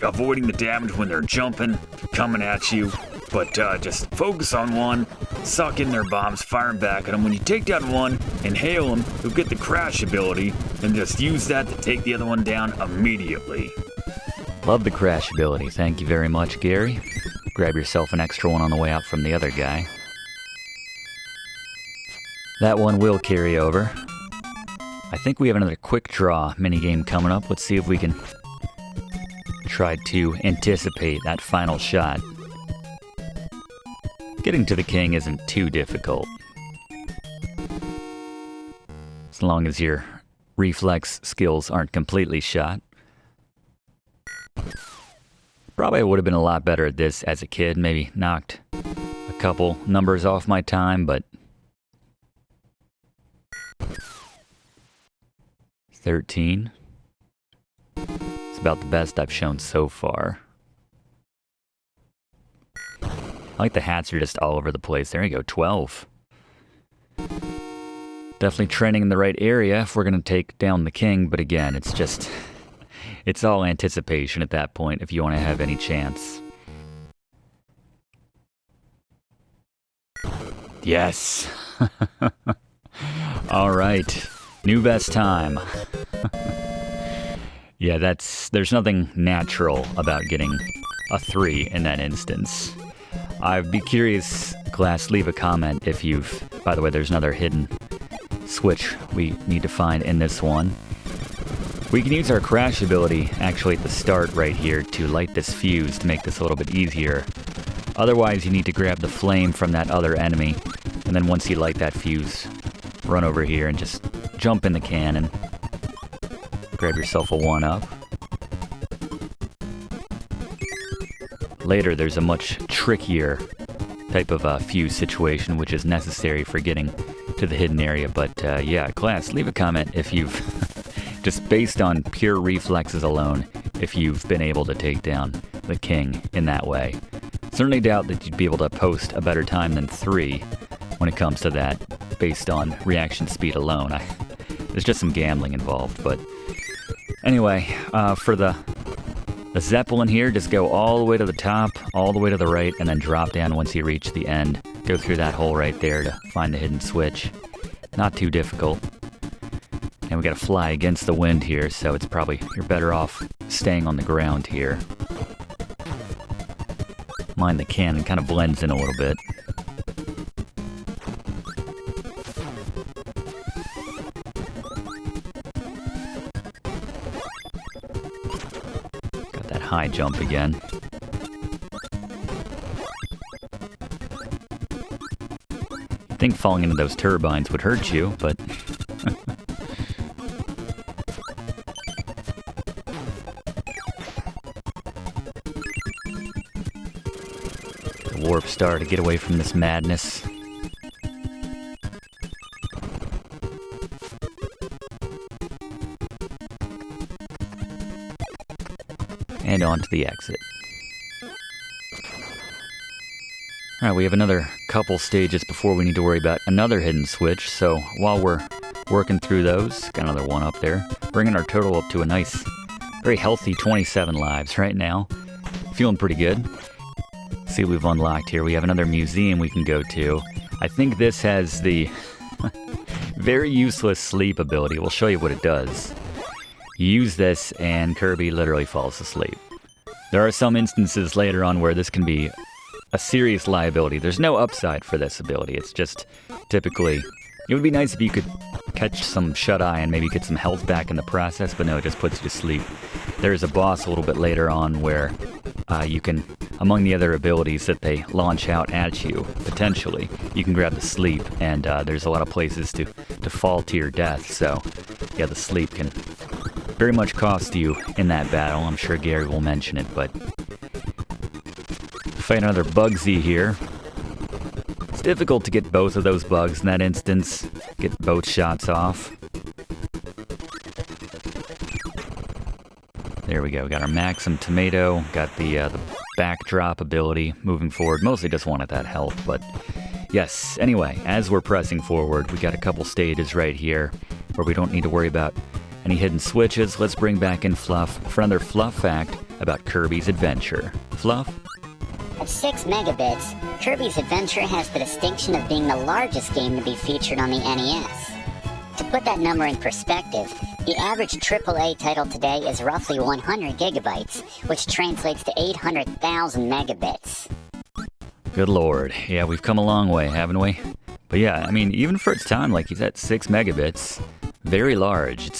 avoiding the damage when they're jumping, coming at you. But just focus on one, suck in their bombs, fire them back at them. When you take down one, inhale them, you'll get the crash ability, and just use that to take the other one down immediately. Love the crash ability. Thank you very much, Gary. Grab yourself an extra one on the way out from the other guy. That one will carry over. I think we have another quick draw minigame coming up. Let's see if we can try to anticipate that final shot. Getting to the king isn't too difficult. As long as your reflex skills aren't completely shot. Probably would have been a lot better at this as a kid. Maybe knocked a couple numbers off my time, but 13. It's about the best I've shown so far. I like the hats are just all over the place. There you go, 12. Definitely trending in the right area if we're going to take down the king, but again, it's just... it's all anticipation at that point if you want to have any chance. Yes! Alright. New best time. Yeah, there's nothing natural about getting a 3 in that instance. I'd be curious, class, leave a comment if you've... By the way, there's another hidden switch we need to find in this one. We can use our crash ability actually at the start right here to light this fuse to make this a little bit easier. Otherwise, you need to grab the flame from that other enemy, and then once you light that fuse, run over here and just jump in the cannon. Grab yourself a 1-up. Later, there's a much trickier type of fuse situation, which is necessary for getting to the hidden area. But yeah, class, leave a comment if you've, just based on pure reflexes alone, if you've been able to take down the king in that way. Certainly doubt that you'd be able to post a better time than 3 when it comes to that, based on reaction speed alone. There's just some gambling involved, but anyway, for the Zeppelin here, just go all the way to the top, all the way to the right, and then drop down once you reach the end. Go through that hole right there to find the hidden switch. Not too difficult. And we gotta fly against the wind here, so it's probably, you're better off staying on the ground here. Mind the cannon, kind of blends in a little bit. High jump again. You'd think falling into those turbines would hurt you, but... The warp star to get away from this madness. And on to the exit. Alright, we have another couple stages before we need to worry about another hidden switch, so while we're working through those, got another 1 up there, bringing our total up to a nice, very healthy 27 lives right now. Feeling pretty good. Let's see what we've unlocked here. We have another museum we can go to. I think this has the very useless sleep ability. We'll show you what it does. You use this and Kirby literally falls asleep. There are some instances later on where this can be a serious liability. There's no upside for this ability. It's just typically... It would be nice if you could catch some shut-eye and maybe get some health back in the process, but no, it just puts you to sleep. There's a boss a little bit later on where you can, among the other abilities that they launch out at you, potentially, you can grab the sleep, and there's a lot of places to fall to your death, so yeah, the sleep can very much cost you in that battle. I'm sure Gary will mention it, but fight another Bugzzy here. It's difficult to get both of those bugs in that instance, get both shots off. There we go, got our Maxim Tomato, got the backdrop ability moving forward. Mostly just wanted that health, but yes. Anyway, as we're pressing forward, we got a couple stages right here where we don't need to worry about any hidden switches. Let's bring back in Fluff for another Fluff fact about Kirby's Adventure. Fluff? At 6 megabits, Kirby's Adventure has the distinction of being the largest game to be featured on the NES. To put that number in perspective, the average AAA title today is roughly 100 gigabytes, which translates to 800,000 megabits. Good lord. Yeah, we've come a long way, haven't we? But yeah, I mean, even for its time, like he's at 6 megabits, very large.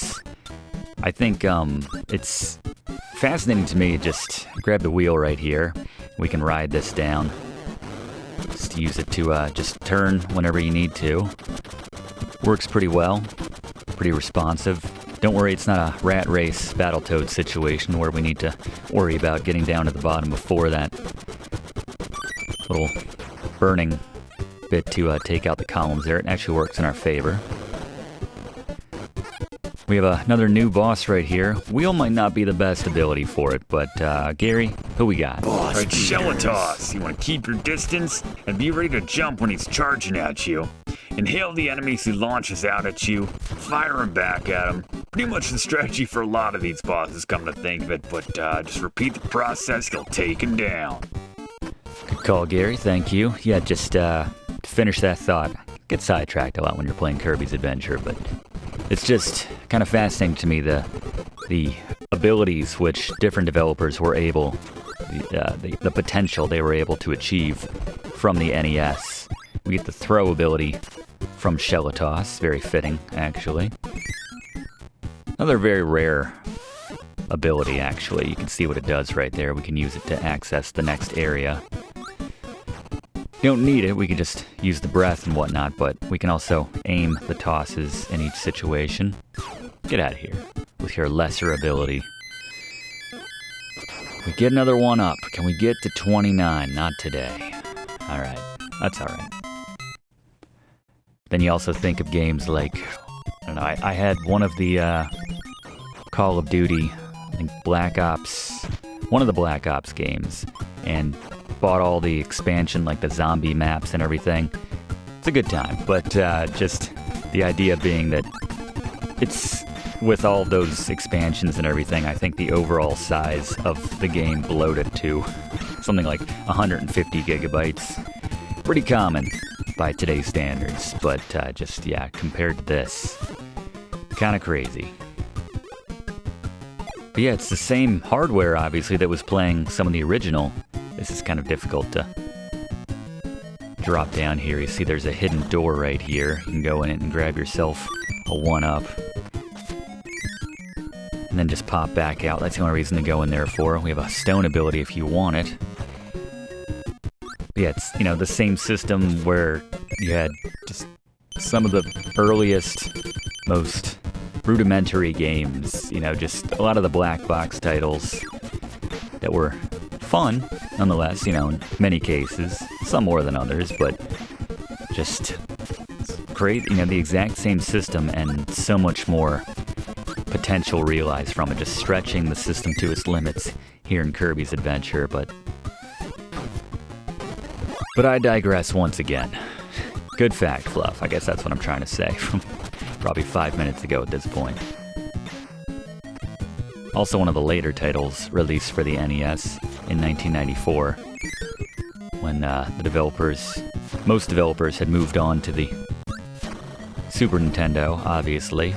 I think it's fascinating to me. Just grab the wheel right here. We can ride this down. Just use it to just turn whenever you need to. Works pretty well. Pretty responsive. Don't worry, it's not a rat race Battletoad situation where we need to worry about getting down to the bottom before that little burning bit to take out the columns there. It actually works in our favor. We have another new boss right here. Wheel might not be the best ability for it, but Gary, who we got? All right, Shelatoss. You want to keep your distance and be ready to jump when he's charging at you. Inhale the enemies he launches out at you. Fire him back at him. Pretty much the strategy for a lot of these bosses, come to think of it, but just repeat the process, you'll take him down. Good call, Gary. Thank you. Yeah, just to finish that thought. Get sidetracked a lot when you're playing Kirby's Adventure, but it's just kind of fascinating to me the abilities which different developers were able, the potential they were able to achieve from the NES. We get the throw ability from Shelatoss, very fitting, actually. Another very rare ability, actually. You can see what it does right there. We can use it to access the next area. You don't need it, we can just use the breath and whatnot, but we can also aim the tosses in each situation. Get out of here with your lesser ability. We get another one up. Can we get to 29? Not today. Alright, that's alright. Then you also think of games like, I don't know, I had one of the Call of Duty, I think Black Ops, one of the Black Ops games, and bought all the expansion, like the zombie maps and everything. It's a good time, but just the idea being that it's, with all those expansions and everything, I think the overall size of the game bloated to something like 150 gigabytes. Pretty common by today's standards, but just, yeah, compared to this, kind of crazy. But yeah, it's the same hardware, obviously, that was playing some of the original. This is kind of difficult to drop down here. You see there's a hidden door right here. You can go in it and grab yourself a 1-up. And then just pop back out. That's the only reason to go in there for. We have a stone ability if you want it. But yeah, it's, you know, the same system where you had just some of the earliest, most rudimentary games. You know, just a lot of the black box titles that were fun, nonetheless, you know, in many cases, some more than others, but just great, you know, the exact same system and so much more potential realized from it, just stretching the system to its limits here in Kirby's Adventure, but I digress once again. Good fact, Fluff. I guess that's what I'm trying to say from probably 5 minutes ago at this point. Also one of the later titles released for the NES in 1994, when most developers had moved on to the Super Nintendo, obviously.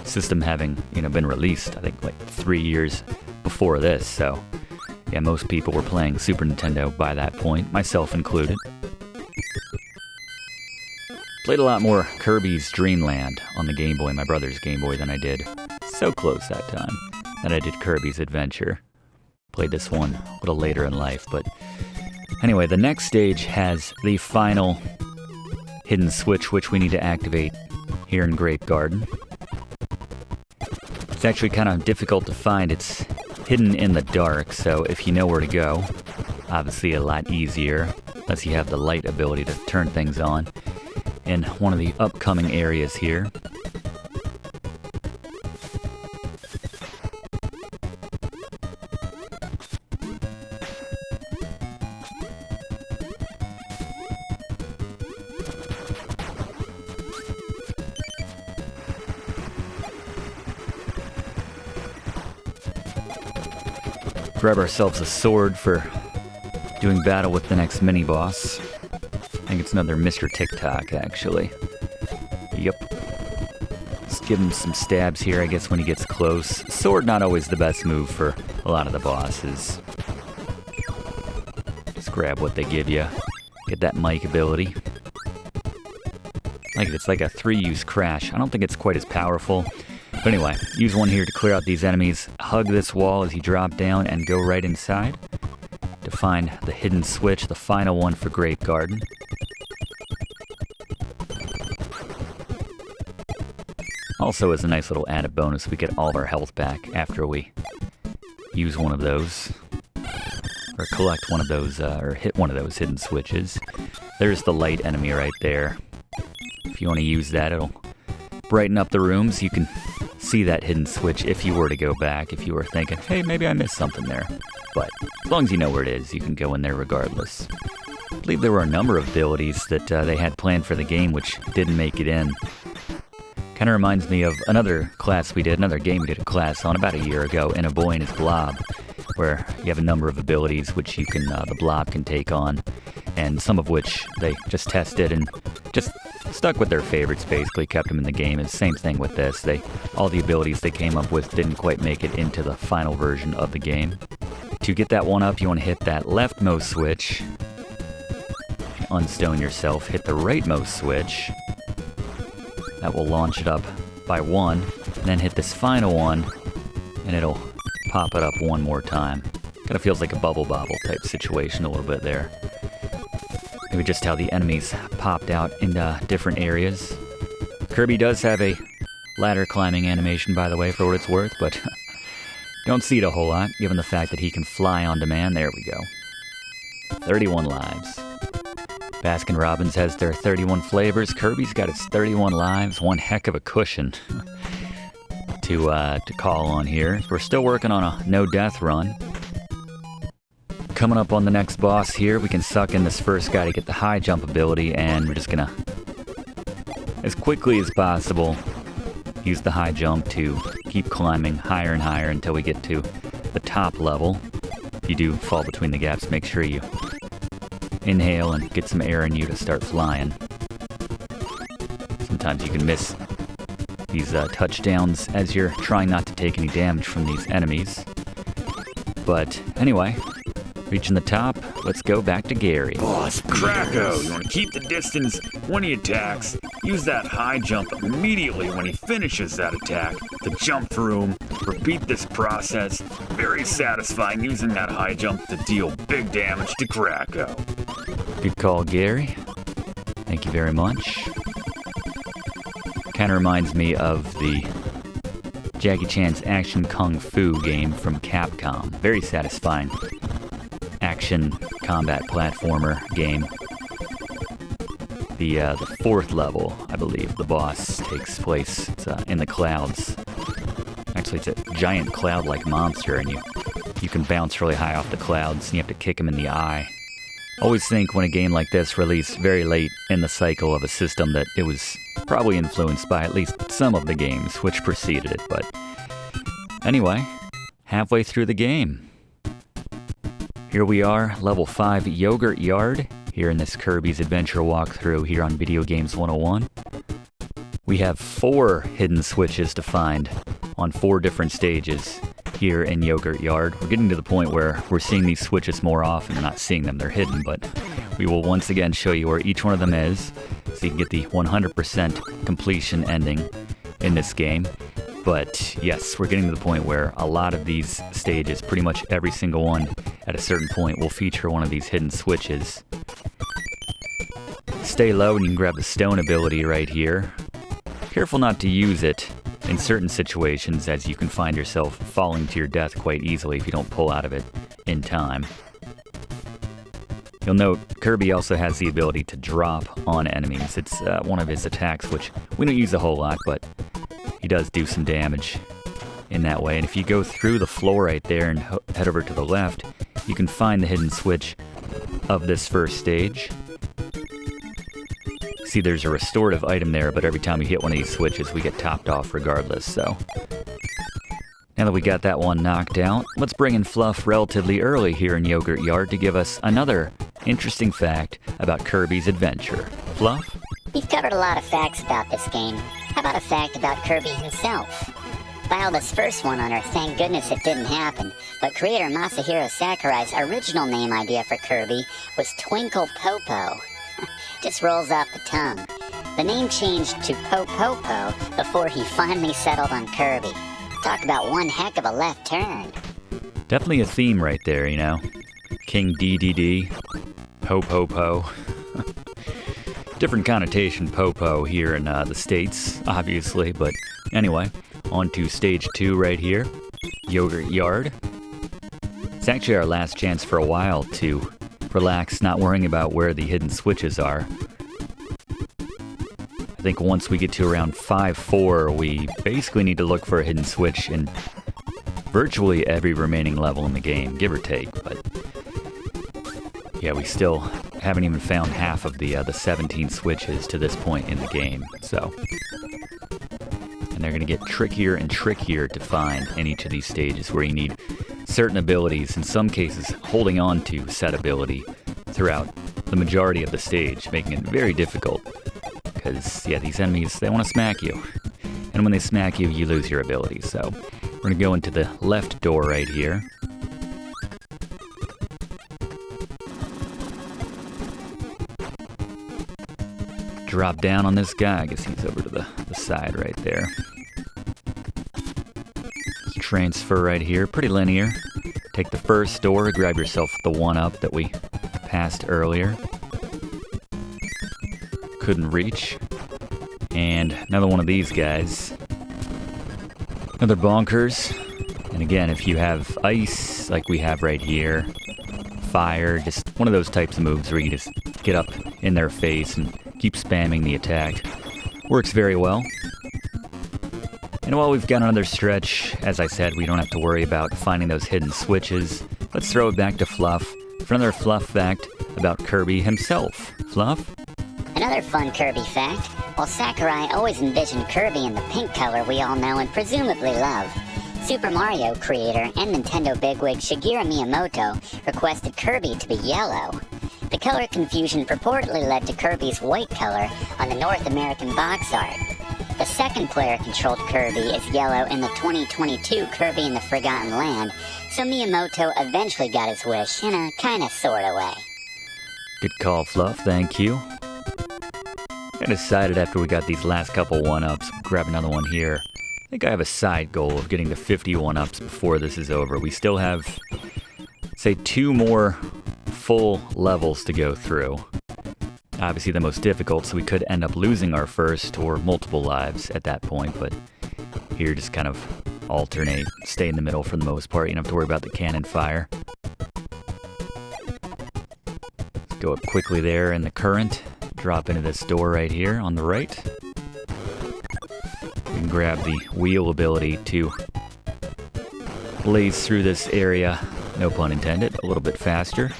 System having, you know, been released, I think, like 3 years before this, so yeah, most people were playing Super Nintendo by that point, myself included. Played a lot more Kirby's Dream Land on the Game Boy, my brother's Game Boy, than I did, so close that time, than I did Kirby's Adventure. Played this one a little later in life, but anyway, the next stage has the final hidden switch which we need to activate here in Grape Garden. It's actually kind of difficult to find. It's hidden in the dark, so if you know where to go, obviously a lot easier, unless you have the light ability to turn things on. In one of the upcoming areas here. Grab ourselves a sword for doing battle with the next mini-boss. I think it's another Mr. TikTok, actually. Yep. Just give him some stabs here, I guess, when he gets close. Sword not always the best move for a lot of the bosses. Just grab what they give you. Get that mic ability. Like it's like a 3-use crash. I don't think it's quite as powerful. But anyway, use one here to clear out these enemies. Hug this wall as you drop down and go right inside to find the hidden switch, the final one for Grape Garden. Also, as a nice little added bonus, we get all of our health back after we use one of those, or collect one of those, or hit one of those hidden switches. There's the light enemy right there. If you want to use that, it'll brighten up the rooms. You can see that hidden switch if you were to go back, if you were thinking, hey, maybe I missed something there. But as long as you know where it is, you can go in there regardless. I believe there were a number of abilities that they had planned for the game which didn't make it in. Kind of reminds me of another game we did a class on about a year ago, in A Boy and His Blob, where you have a number of abilities which you can, the blob can take on, and some of which they just tested and just stuck with their favorites, basically kept them in the game. It's the same thing with this. All the abilities they came up with didn't quite make it into the final version of the game. To get that one up, you want to hit that leftmost switch, unstone yourself, hit the rightmost switch. That will launch it up by one, and then hit this final one, and it'll pop it up one more time. Kind of feels like a bubble bobble type situation a little bit there. Maybe just how the enemies popped out in different areas. Kirby does have a ladder climbing animation, by the way, for what it's worth, but don't see it a whole lot, given the fact that he can fly on demand. There we go. 31 lives. Baskin-Robbins has their 31 flavors. Kirby's got its 31 lives. One heck of a cushion to call on here. We're still working on a no-death run. Coming up on the next boss here, we can suck in this first guy to get the high jump ability, and we're just gonna, as quickly as possible, use the high jump to keep climbing higher and higher until we get to the top level. If you do fall between the gaps, make sure you inhale and get some air in you to start flying. Sometimes you can miss these touchdowns as you're trying not to take any damage from these enemies. But anyway, reaching the top, let's go back to Gary. Boss Kracko, you want to keep the distance when he attacks. Use that high jump immediately when he finishes that attack to jump through him. Repeat this process. Very satisfying using that high jump to deal big damage to Kracko. Good call, Gary. Thank you very much. Kind of reminds me of the Jackie Chan's Action Kung Fu game from Capcom. Very satisfying action combat platformer game. The fourth level, I believe, the boss takes place in the clouds. Actually, it's a giant cloud-like monster, and you can bounce really high off the clouds, and you have to kick him in the eye. Always think when a game like this released very late in the cycle of a system that it was probably influenced by at least some of the games which preceded it, but anyway, halfway through the game. Here we are, level 5 Yogurt Yard, here in this Kirby's Adventure walkthrough here on Video Games 101. We have 4 hidden switches to find on 4 different stages here in Yogurt Yard. We're getting to the point where we're seeing these switches more often. We're not seeing them, they're hidden, but we will once again show you where each one of them is, so you can get the 100% completion ending in this game. But yes, we're getting to the point where a lot of these stages, pretty much every single one at a certain point, will feature one of these hidden switches. Stay low and you can grab the stone ability right here. Careful not to use it in certain situations, as you can find yourself falling to your death quite easily if you don't pull out of it in time. You'll note Kirby also has the ability to drop on enemies. It's one of his attacks, which we don't use a whole lot, but he does do some damage in that way. And if you go through the floor right there and head over to the left, you can find the hidden switch of this first stage. See, there's a restorative item there, but every time we hit one of these switches, we get topped off regardless, so. Now that we got that one knocked out, let's bring in Fluff relatively early here in Yogurt Yard to give us another interesting fact about Kirby's Adventure. Fluff? We've covered a lot of facts about this game. How about a fact about Kirby himself? Filed his first one on Earth, thank goodness it didn't happen, but creator Masahiro Sakurai's original name idea for Kirby was Twinkle Popo. Just rolls off the tongue. The name changed to Po-Po-Po before he finally settled on Kirby. Talk about one heck of a left turn. Definitely a theme right there, you know. King Dedede, Po-Po-Po. Different connotation Po-Po here in the States, obviously, but Anyway, on to stage 2 right here. Yogurt Yard. It's actually our last chance for a while to relax, not worrying about where the hidden switches are. I think once we get to around 5-4, we basically need to look for a hidden switch in virtually every remaining level in the game, give or take. But yeah, we still haven't even found half of the 17 switches to this point in the game. So, and they're going to get trickier and trickier to find in each of these stages where you need certain abilities, in some cases holding on to said ability throughout the majority of the stage, making it very difficult. Because, yeah, these enemies, they want to smack you. And when they smack you, you lose your ability. So, we're going to go into the left door right here. Drop down on this guy. I guess he's over to the side right there. Let's transfer right here. Pretty linear. Take the first door. Grab yourself the 1-up that we passed earlier. Couldn't reach. And another one of these guys. Another Bonkers. And again, if you have ice, like we have right here, fire, just one of those types of moves where you just get up in their face and keep spamming the attack. Works very well. And while we've got another stretch, as I said, we don't have to worry about finding those hidden switches. Let's throw it back to Fluff for another Fluff fact about Kirby himself. Fluff? Another fun Kirby fact. While Sakurai always envisioned Kirby in the pink color we all know and presumably love, Super Mario creator and Nintendo bigwig Shigeru Miyamoto requested Kirby to be yellow. The color confusion purportedly led to Kirby's white color on the North American box art. The second player-controlled Kirby is yellow in the 2022 Kirby in the Forgotten Land, so Miyamoto eventually got his wish in a kinda sorta way. Good call, Fluff. Thank you. I decided after we got these last couple 1-ups, grab another one here. I think I have a side goal of getting to 50 1-ups before this is over. We still have, say, 2 more full levels to go through. Obviously the most difficult, so we could end up losing our first or multiple lives at that point, but here just kind of alternate, stay in the middle for the most part. You don't have to worry about the cannon fire. Let's go up quickly there in the current. Drop into this door right here on the right. We can grab the wheel ability to blaze through this area, no pun intended, a little bit faster.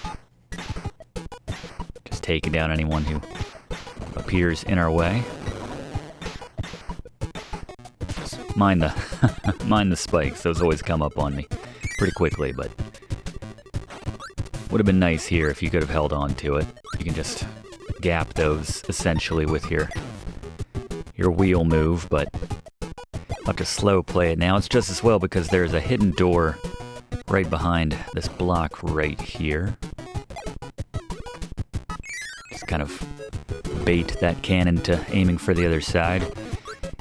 Just taking down anyone who appears in our way. Just mind the spikes, those always come up on me pretty quickly, but would have been nice here if you could have held on to it. You can just gap those essentially with your wheel move, but I'll have to slow play it now. It's just as well because there's a hidden door right behind this block right here. Just kind of bait that cannon to aiming for the other side.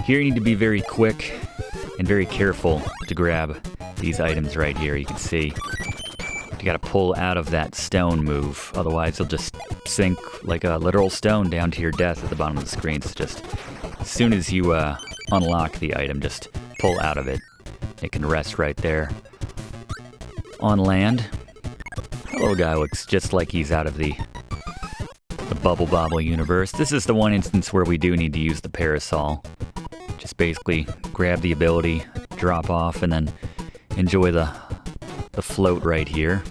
Here you need to be very quick and very careful to grab these items right here. You can see you gotta pull out of that stone move, otherwise you'll just sink like a literal stone down to your death at the bottom of the screen. So just as soon as you unlock the item, just pull out of it. It can rest right there on land. The little guy looks just like he's out of the Bubble Bobble universe. This is the one instance where we do need to use the parasol. Just basically grab the ability, drop off, and then enjoy the float right here.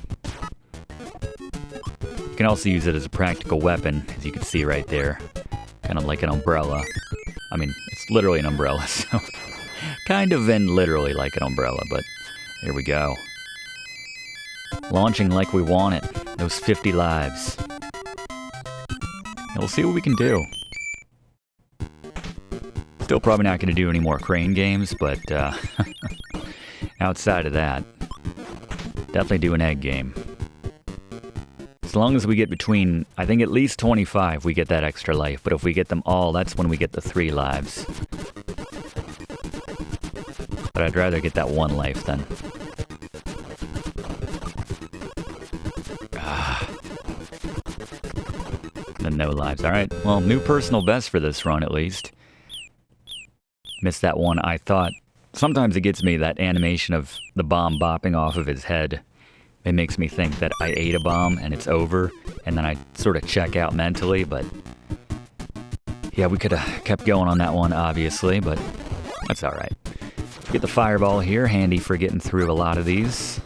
You can also use it as a practical weapon, as you can see right there. Kind of like an umbrella. I mean, it's literally an umbrella, so kind of and literally like an umbrella, but here we go. Launching like we want it. Those 50 lives. And we'll see what we can do. Still probably not going to do any more crane games, but outside of that, definitely do an egg game. As long as we get between, I think at least 25, we get that extra life. But if we get them all, that's when we get the 3 lives. But I'd rather get that 1 life then. Then no lives. Alright, well, new personal best for this run at least. Missed that one. I thought sometimes it gets me, that animation of the bomb bopping off of his head. It makes me think that I ate a bomb and it's over, and then I sort of check out mentally, but yeah, we could have kept going on that one, obviously, but that's all right. Get the fireball here, handy for getting through a lot of these.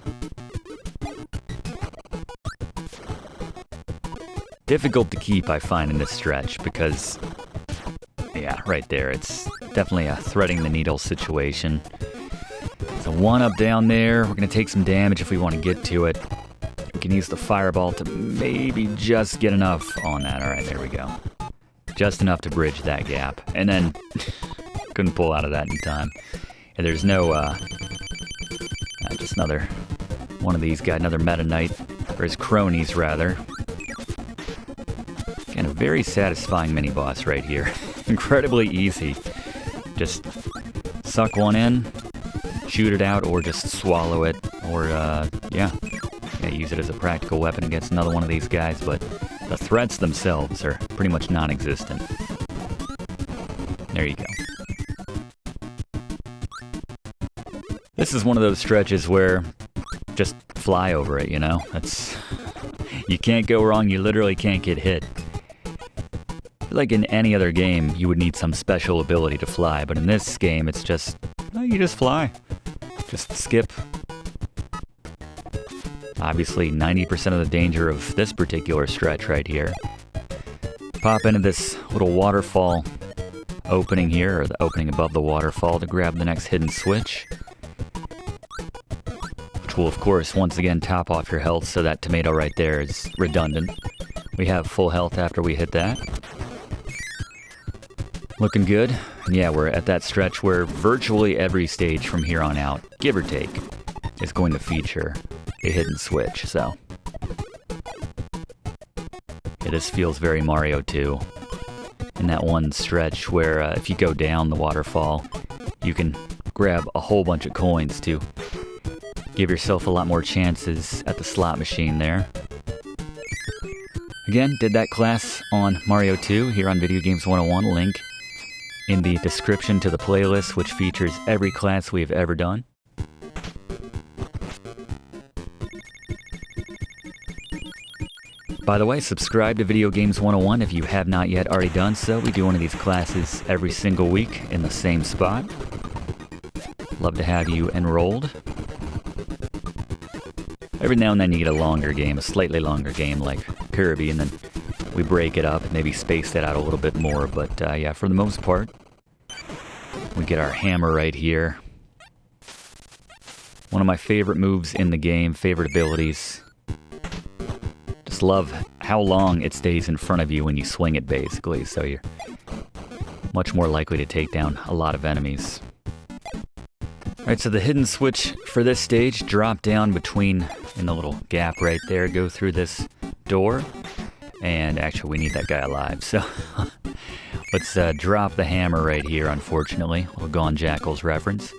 Difficult to keep, I find, in this stretch, because, yeah, right there, it's definitely a threading the needle situation. So one up down there, we're going to take some damage if we want to get to it. We can use the fireball to maybe just get enough on that. All right, there we go. Just enough to bridge that gap. And then, couldn't pull out of that in time. And there's no, just another one of these guys, another Meta Knight, or his cronies, rather. And a very satisfying mini-boss right here. Incredibly easy. Just suck one in, shoot it out, or just swallow it, or, yeah, use it as a practical weapon against another one of these guys, but the threats themselves are pretty much non-existent. There you go. This is one of those stretches where just fly over it, you know? You can't go wrong, you literally can't get hit. Like in any other game, you would need some special ability to fly, but in this game, it's just, you just fly. Just skip. Obviously, 90% of the danger of this particular stretch right here. Pop into this little waterfall opening here, or the opening above the waterfall, to grab the next hidden switch. Which will, of course, once again top off your health, so that tomato right there is redundant. We have full health after we hit that. Looking good. And yeah, we're at that stretch where virtually every stage from here on out, give or take, is going to feature a hidden switch, so. Yeah, this feels very Mario 2. In that one stretch where if you go down the waterfall, you can grab a whole bunch of coins to give yourself a lot more chances at the slot machine there. Again, did that class on Mario 2 here on Video Games 101, link in the description to the playlist, which features every class we have ever done. By the way, subscribe to Video Games 101 if you have not yet already done so. We do one of these classes every single week in the same spot. Love to have you enrolled. Every now and then you get a longer game, a slightly longer game like Kirby, and then we break it up, maybe space that out a little bit more, but yeah, for the most part, we get our hammer right here. One of my favorite moves in the game, favorite abilities. Just love how long it stays in front of you when you swing it, basically, so you're much more likely to take down a lot of enemies. Alright, so the hidden switch for this stage, drop down between, in the little gap right there, go through this door. And actually, we need that guy alive, so let's drop the hammer right here, unfortunately. A little Gone Jackals reference.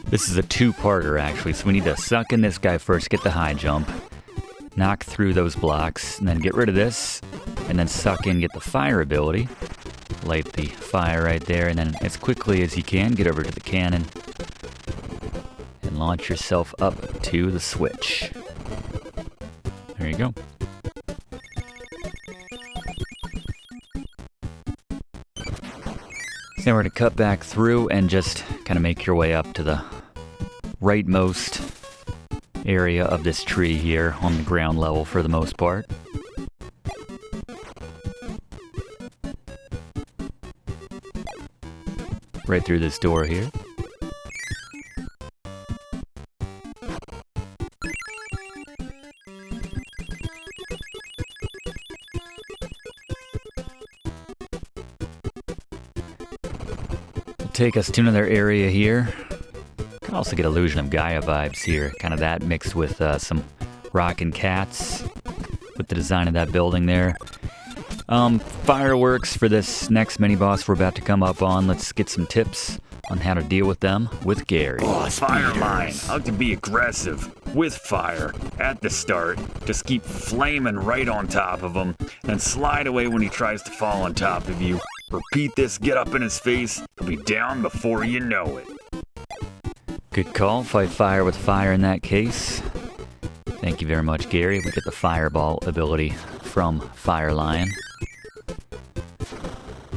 This is a two-parter, actually, so we need to suck in this guy first, get the high jump, knock through those blocks, and then get rid of this, and then suck in, get the fire ability. Light the fire right there, and then as quickly as you can, get over to the cannon, and launch yourself up to the switch. There you go. Now we're going to cut back through and just kind of make your way up to the rightmost area of this tree here on the ground level for the most part. Right through this door here. Take us to another area here. Can also get Illusion of Gaia vibes here. Kind of that mixed with some rockin' cats with the design of that building there. Fireworks for this next mini-boss we're about to come up on. Let's get some tips on how to deal with them with Gary. Fire line. How to be aggressive with fire at the start. Just keep flaming right on top of him, and slide away when he tries to fall on top of you. Repeat this, get up in his face, he'll be down before you know it. Good call. Fight fire with fire in that case. Thank you very much, Gary. We get the fireball ability from Fire Lion.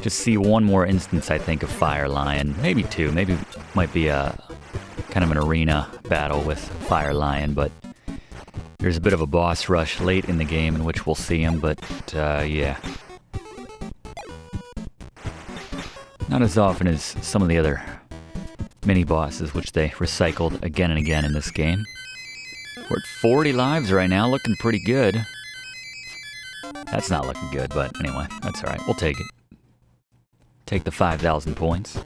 Just see one more instance, I think, of Fire Lion. Maybe two. Maybe might be a kind of an arena battle with Fire Lion, but there's a bit of a boss rush late in the game in which we'll see him, but yeah. Not as often as some of the other mini-bosses, which they recycled again and again in this game. We're at 40 lives right now, looking pretty good. That's not looking good, but anyway, that's alright. We'll take it. Take the 5,000 points.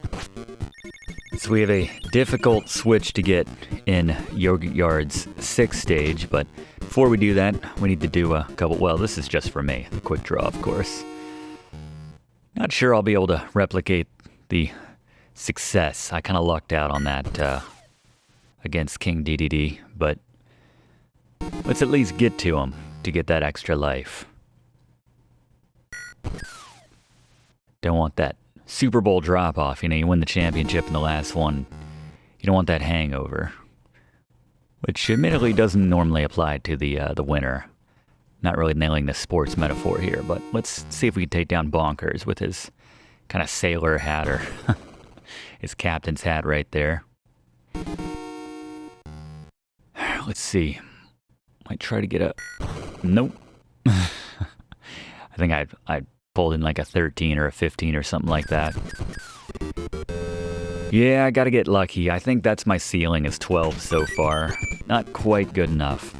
So we have a difficult switch to get in Yogurt Yard's 6th stage, but before we do that, we need to do a couple... Well, this is just for me. The quick draw, of course. Not sure I'll be able to replicate the success. I kind of lucked out on that against King Dedede, but let's at least get to him to get that extra life. Don't want that Super Bowl drop-off. You know, you win the championship in the last one. You don't want that hangover. Which admittedly doesn't normally apply to the winner. Not really nailing the sports metaphor here, but let's see if we can take down Bonkers with his kind of sailor hat, or his captain's hat right there. Let's see. Might try to get a... Nope. I think I pulled in like a 13 or a 15 or something like that. Yeah, I gotta get lucky. I think that's my ceiling, is 12 so far. Not quite good enough.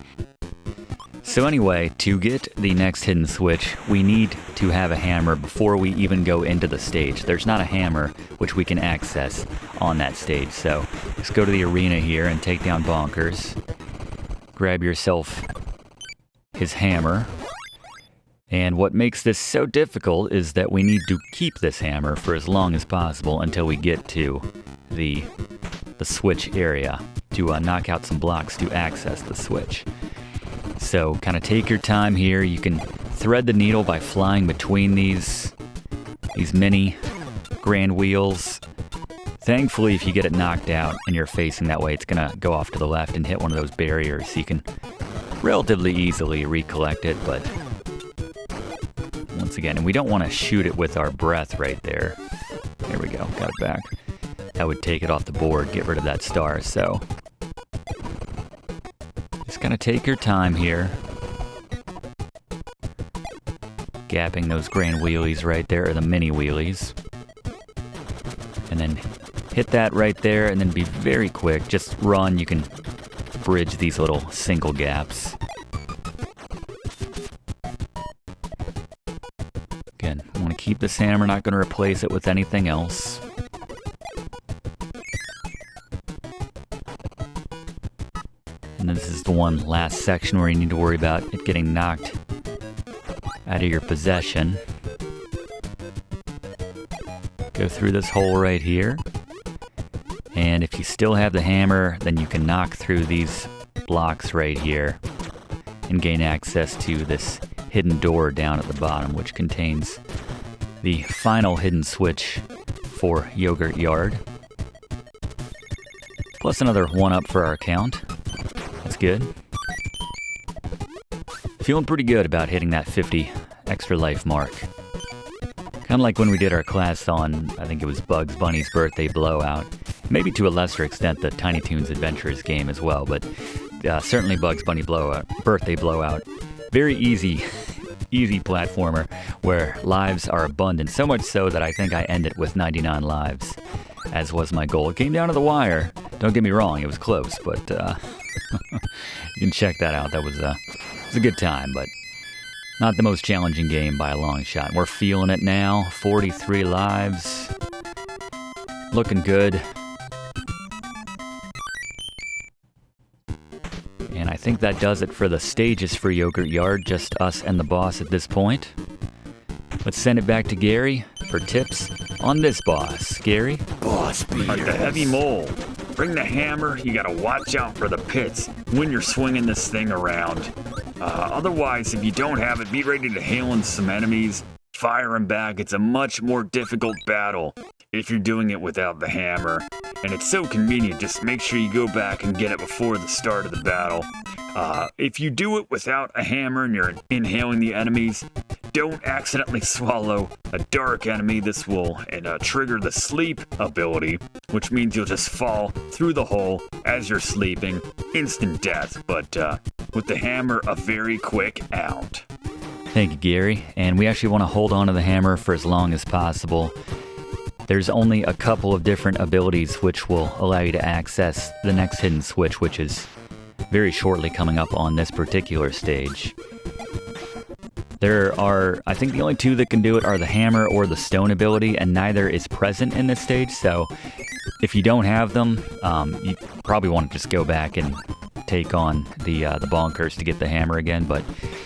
So anyway, to get the next hidden switch, we need to have a hammer before we even go into the stage. There's not a hammer which we can access on that stage. So let's go to the arena here and take down Bonkers. Grab yourself his hammer. And what makes this so difficult is that we need to keep this hammer for as long as possible until we get to the switch area to knock out some blocks to access the switch. So kind of take your time here. You can thread the needle by flying between these mini grand wheels. Thankfully, if you get it knocked out and you're facing that way, it's going to go off to the left and hit one of those barriers. So you can relatively easily recollect it, but once again, and we don't want to shoot it with our breath right there. There we go, got it back. That would take it off the board, get rid of that star, so just gonna take your time here. Gapping those grand wheelies right there, or the mini wheelies. And then hit that right there, and then be very quick. Just run, you can bridge these little single gaps. Again, I want to keep this hammer, not going to replace it with anything else. And this is the one last section where you need to worry about it getting knocked out of your possession. Go through this hole right here. And if you still have the hammer, then you can knock through these blocks right here and gain access to this hidden door down at the bottom, which contains the final hidden switch for Yogurt Yard. Plus another 1-up for our account. That's good. Feeling pretty good about hitting that 50 extra life mark. Kind of like when we did our class on, I think it was Bugs Bunny's Birthday Blowout. Maybe to a lesser extent the Tiny Toons Adventures game as well, but certainly Bugs Bunny Birthday Blowout. Very easy platformer where lives are abundant. So much so that I think I ended with 99 lives, as was my goal. It came down to the wire. Don't get me wrong, it was close, but you can check that out. That was a good time, but not the most challenging game by a long shot. We're feeling it now. 43 lives. Looking good. And I think that does it for the stages for Yogurt Yard. Just us and the boss at this point. Let's send it back to Gary for tips on this boss. Gary? Boss beaters. The heavy mole. Bring the hammer. You gotta watch out for the pits when you're swinging this thing around. Otherwise, if you don't have it, be ready to hail in some enemies. fire him back, it's a much more difficult battle if you're doing it without the hammer. And it's so convenient, just make sure you go back and get it before the start of the battle. If you do it without a hammer and you're inhaling the enemies, don't accidentally swallow a dark enemy. This will trigger the sleep ability, which means you'll just fall through the hole as you're sleeping. Instant death, but with the hammer, a very quick out. Thank you, Gary. And we actually want to hold on to the hammer for as long as possible. There's only a couple of different abilities which will allow you to access the next hidden switch, which is very shortly coming up on this particular stage. There are, I think the only two that can do it are the hammer or the stone ability, and neither is present in this stage, so if you don't have them, you probably want to just go back and take on the Bonkers to get the hammer again, but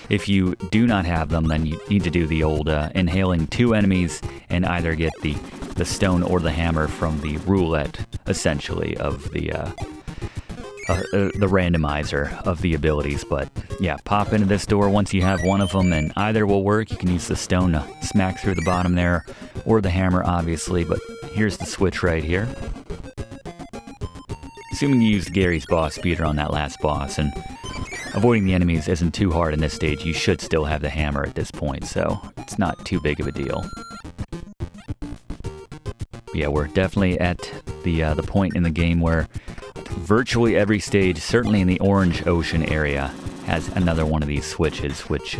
if you do not have them, then you need to do the old inhaling two enemies and either get the stone or the hammer from the roulette, essentially, of the randomizer of the abilities. But yeah, pop into this door once you have one of them, and either will work. You can use the stone to smack through the bottom there, or the hammer, obviously, but here's the switch right here. Assuming you used Gary's boss speeder on that last boss, and avoiding the enemies isn't too hard in this stage, you should still have the hammer at this point, so it's not too big of a deal. Yeah, we're definitely at the point in the game where virtually every stage, certainly in the Orange Ocean area, has another one of these switches, which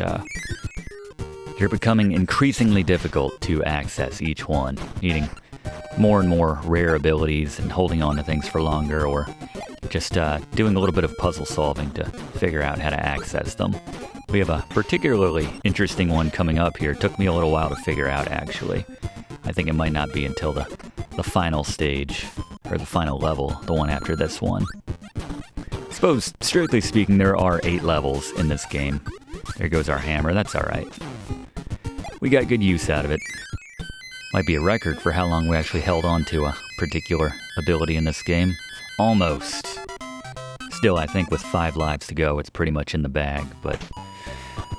you're becoming increasingly difficult to access each one, needing more and more rare abilities and holding on to things for longer, or just doing a little bit of puzzle solving to figure out how to access them. We have a particularly interesting one coming up here. It took me a little while to figure out, actually. I think it might not be until the final stage, or the final level, the one after this one. I suppose, strictly speaking, there are 8 levels in this game. There goes our hammer, that's alright. We got good use out of it. Might be a record for how long we actually held on to a particular ability in this game. Almost. Still, I think with 5 lives to go, it's pretty much in the bag, but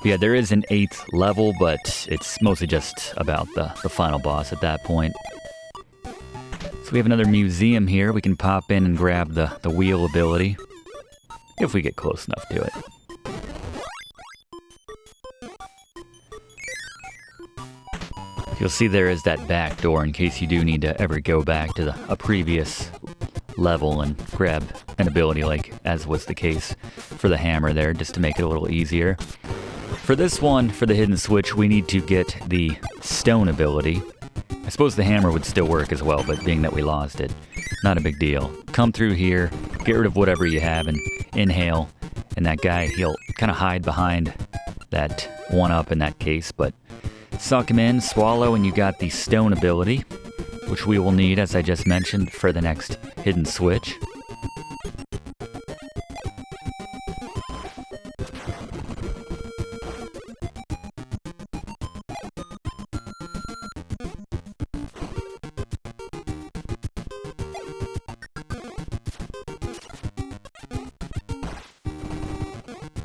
yeah, there is an 8th level, but it's mostly just about the final boss at that point. So we have another museum here. We can pop in and grab the wheel ability, if we get close enough to it. You'll see there is that back door in case you do need to ever go back to a previous level and grab an ability, like as was the case for the hammer there, just to make it a little easier. For this one, for the hidden switch, we need to get the stone ability. I suppose the hammer would still work as well, but being that we lost it, not a big deal. Come through here, get rid of whatever you have, and inhale. And that guy, he'll kind of hide behind that one-up in that case, but suck him in, swallow, and you got the stone ability, which we will need, as I just mentioned, for the next hidden switch.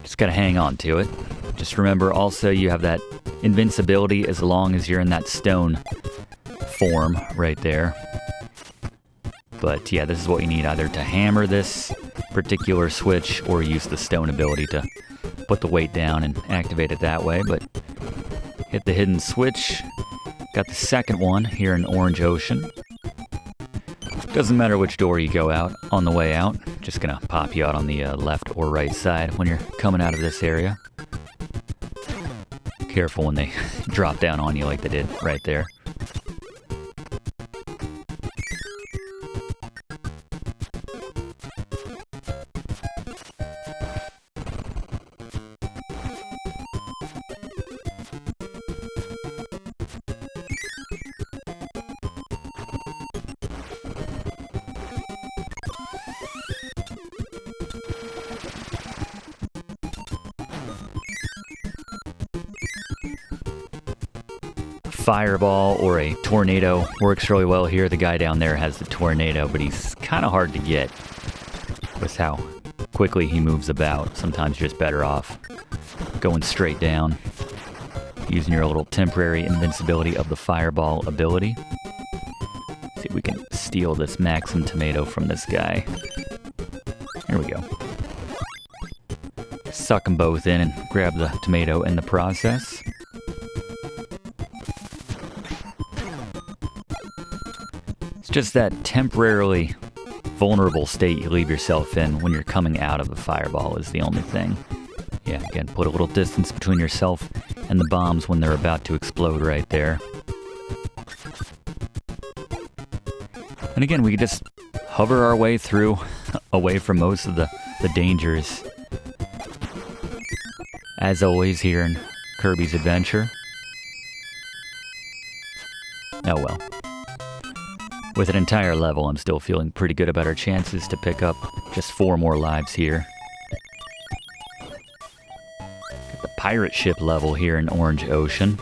Just gotta hang on to it. Just remember also you have that invincibility as long as you're in that stone form right there. But yeah, this is what you need, either to hammer this particular switch or use the stone ability to put the weight down and activate it that way. But hit the hidden switch. Got the second one here in Orange Ocean. Doesn't matter which door you go out on the way out. Just gonna pop you out on the left or right side when you're coming out of this area. Careful when they drop down on you like they did right there. Fireball or a tornado works really well here. The guy down there has the tornado, but he's kind of hard to get with how quickly he moves about. Sometimes you're just better off going straight down. using your little temporary invincibility of the fireball ability. See if we can steal this Maxim tomato from this guy. Here we go. Suck them both in and grab the tomato in the process. It's just that temporarily vulnerable state you leave yourself in when you're coming out of the fireball is the only thing. Yeah, again, put a little distance between yourself and the bombs when they're about to explode right there. And again, we can just hover our way through, away from most of the dangers. As always here in Kirby's Adventure. Oh well. With an entire level, I'm still feeling pretty good about our chances to pick up just 4 more lives here. Got the pirate ship level here in Orange Ocean.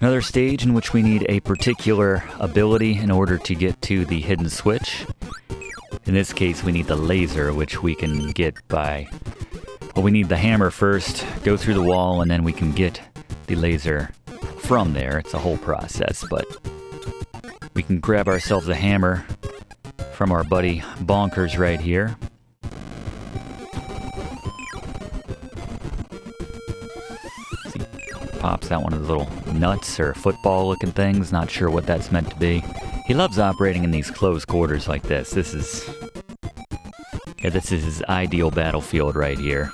Another stage in which we need a particular ability in order to get to the hidden switch. In this case, we need the laser, which we can get by... Well, we need the hammer first, go through the wall, and then we can get the laser from there. It's a whole process, but we can grab ourselves a hammer from our buddy Bonkers right here. See, pops out one of the little nuts or football-looking things. Not sure what that's meant to be. He loves operating in these close quarters like this. This is his ideal battlefield right here.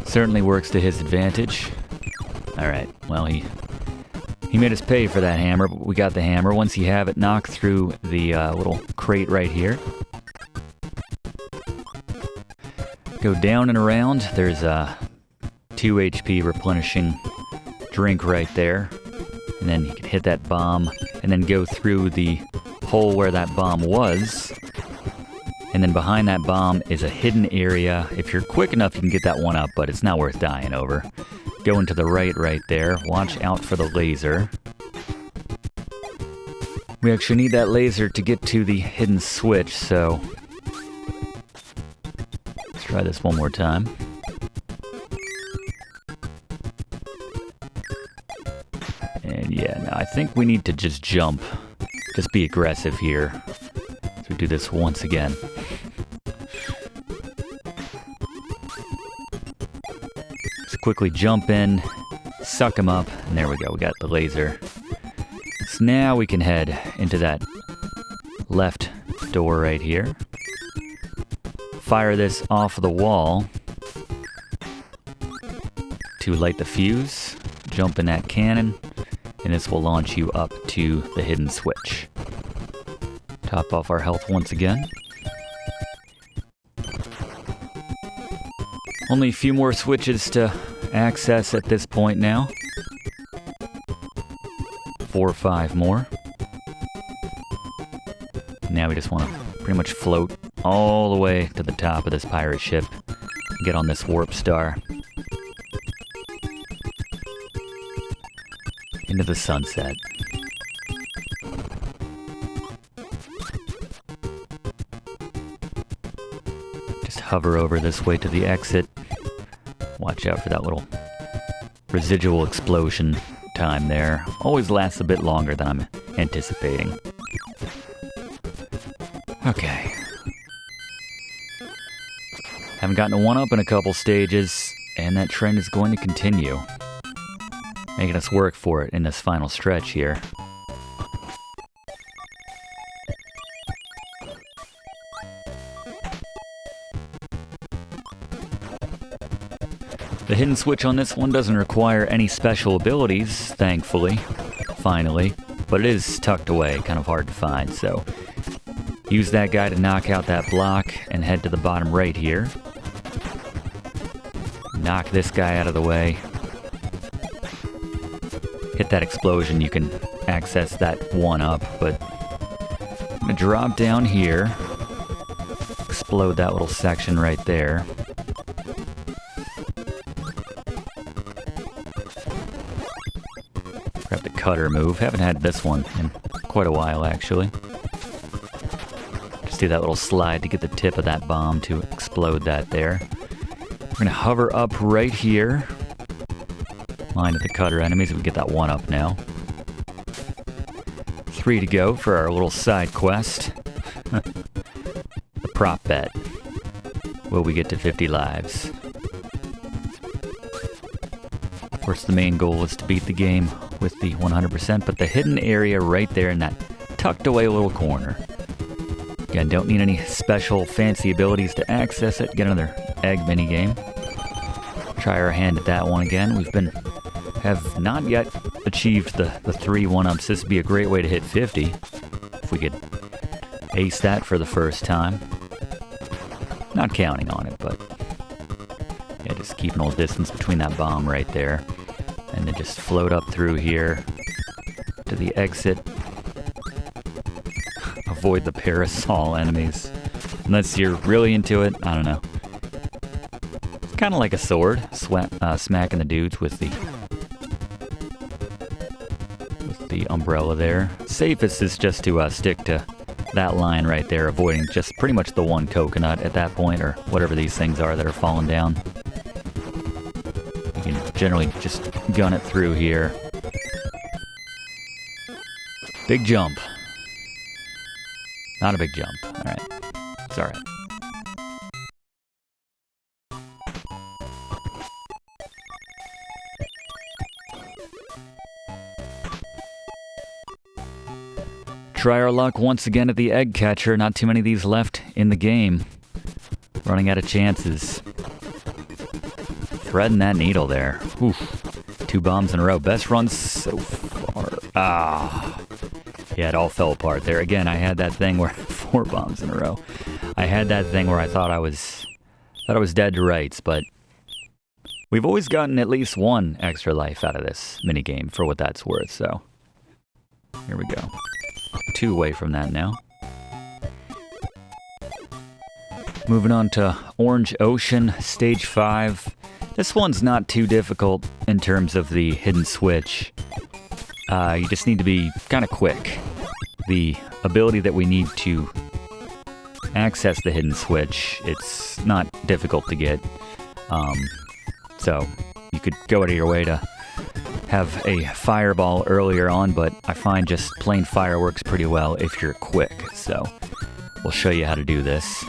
Certainly works to his advantage. Alright, well, he made us pay for that hammer, but we got the hammer. Once you have it, knock through the little crate right here. Go down and around. There's a 2 HP replenishing drink right there. And then you can hit that bomb, and then go through the hole where that bomb was. And then behind that bomb is a hidden area. If you're quick enough, you can get that one up, but it's not worth dying over. Going to the right there. Watch out for the laser. We actually need that laser to get to the hidden switch, so... Let's try this one more time. And yeah, no, I think we need to just jump. Just be aggressive here. So we do this once again. Just quickly jump in, suck him up, and there we go, we got the laser. So now we can head into that left door right here. Fire this off the wall to light the fuse. Jump in that cannon, and this will launch you up to the hidden switch. Top off our health once again. Only a few more switches to access at this point now. 4 or 5 more. Now we just want to pretty much float all the way to the top of this pirate ship and get on this warp star. Into the sunset. Just hover over this way to the exit. Watch out for that little residual explosion time there. Always lasts a bit longer than I'm anticipating. Okay. Haven't gotten a 1-up in a couple stages, and that trend is going to continue. Making us work for it in this final stretch here. The hidden switch on this one doesn't require any special abilities, thankfully, finally, but it is tucked away, kind of hard to find, so use that guy to knock out that block and head to the bottom right here. Knock this guy out of the way. Hit that explosion, you can access that 1-up, but I'm gonna drop down here, explode that little section right there. Grab the cutter move. Haven't had this one in quite a while, actually. Let's do that little slide to get the tip of that bomb to explode that there. We're gonna hover up right here. Line at the cutter enemies. We get that 1 up now. 3 to go for our little side quest. The prop bet. Will we get to 50 lives? Of course, the main goal is to beat the game with the 100%, but the hidden area right there in that tucked away little corner. Again, don't need any special fancy abilities to access it. Get another egg minigame. Try our hand at that one again. Have not yet achieved the 3 1-ups. This would be a great way to hit 50 if we could ace that for the first time. Not counting on it, but yeah, just keeping a little distance between that bomb right there. And then just float up through here to the exit. Avoid the parasol enemies. Unless you're really into it, I don't know. It's kind of like a sword, smacking the dudes with the umbrella there. Safest is just to stick to that line right there, avoiding just pretty much the 1 coconut at that point, or whatever these things are that are falling down. You can generally just gun it through here. Big jump. Not a big jump. Alright. It's alright. Try our luck once again at the egg catcher. Not too many of these left in the game. Running out of chances. Threading that needle there. Oof. 2 bombs in a row. Best run so far. Yeah, it all fell apart there. Again, I had that thing where 4 bombs in a row. I had that thing where I thought I was dead to rights, but we've always gotten at least 1 extra life out of this minigame for what that's worth, so here we go. 2 away from that now. Moving on to Orange Ocean, Stage 5. This one's not too difficult in terms of the hidden switch. You just need to be kind of quick. The ability that we need to access the hidden switch, it's not difficult to get. So you could go out of your way to have a fireball earlier on, but I find just plain fire works pretty well if you're quick. So we'll show you how to do this.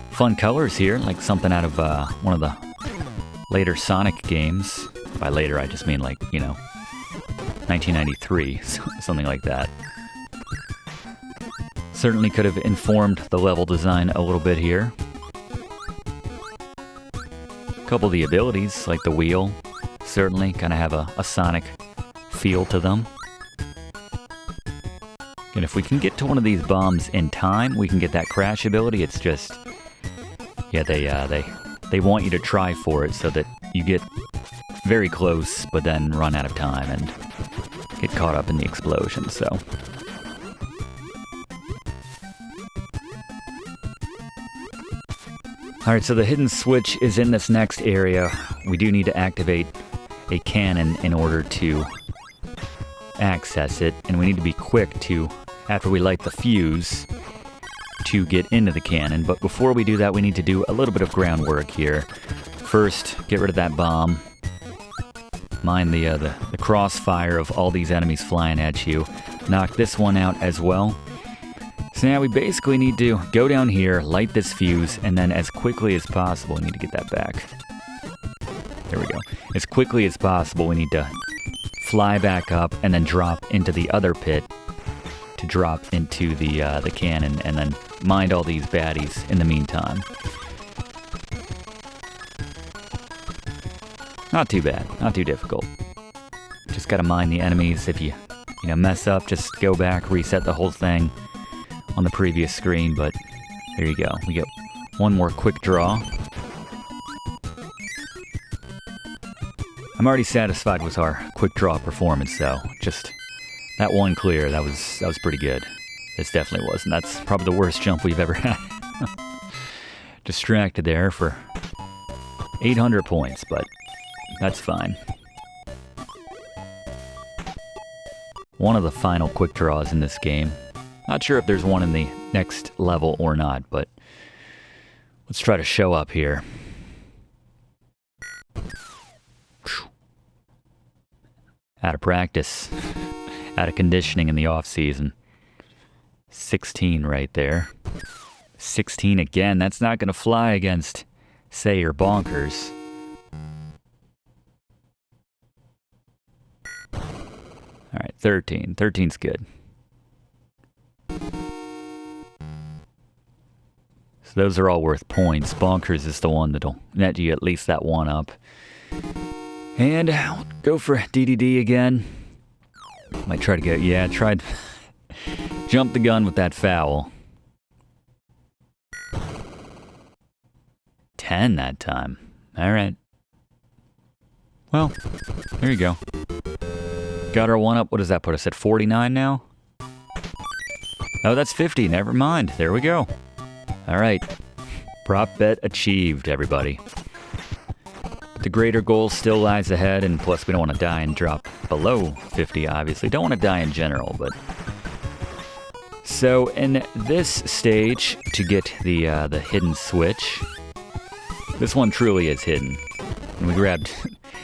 Fun colors here, like something out of one of the later Sonic games. By later, I just mean like, 1993, something like that. Certainly could have informed the level design a little bit here. A couple of the abilities, like the wheel, certainly kind of have a Sonic feel to them. And if we can get to one of these bombs in time, we can get that crash ability. It's just, yeah, they want you to try for it so that you get very close, but then run out of time and get caught up in the explosion, so. Alright, so the hidden switch is in this next area. We do need to activate a cannon in order to access it, and we need to be quick to, after we light the fuse, to get into the cannon. But before we do that, we need to do a little bit of groundwork here. First, get rid of that bomb. Mine the crossfire of all these enemies flying at you. Knock this one out as well. So now we basically need to go down here, light this fuse, and then as quickly as possible, we need to get that back. There we go. As quickly as possible, we need to fly back up and then drop into the other pit to drop into the cannon, and then mind all these baddies in the meantime. Not too bad, not too difficult. Just gotta mind the enemies. If you mess up, just go back, reset the whole thing on the previous screen, but there you go. We get one more quick draw. I'm already satisfied with our quick draw performance, though. Just that one clear, that was pretty good. This definitely was, and that's probably the worst jump we've ever had. Distracted there for 800 points, but that's fine. One of the final quick draws in this game. Not sure if there's one in the next level or not, but let's try to show up here. Out of practice. Out of conditioning in the off-season. 16 right there. 16 again. That's not going to fly against, say, your Bonkers. Alright, 13. 13's good. So those are all worth points. Bonkers is the one that'll net you at least that one up. And I'll go for Dedede again. Might try to get, yeah, tried jump the gun with that foul. 10 that time. Alright. Well, there you go. Got our one up. What does that put us at? 49 now? Oh, that's 50. Never mind. There we go. Alright. Prop bet achieved, everybody. The greater goal still lies ahead, and plus we don't want to die and drop below 50, obviously. Don't want to die in general, but... So, in this stage, to get the hidden switch, this one truly is hidden. And we grabbed...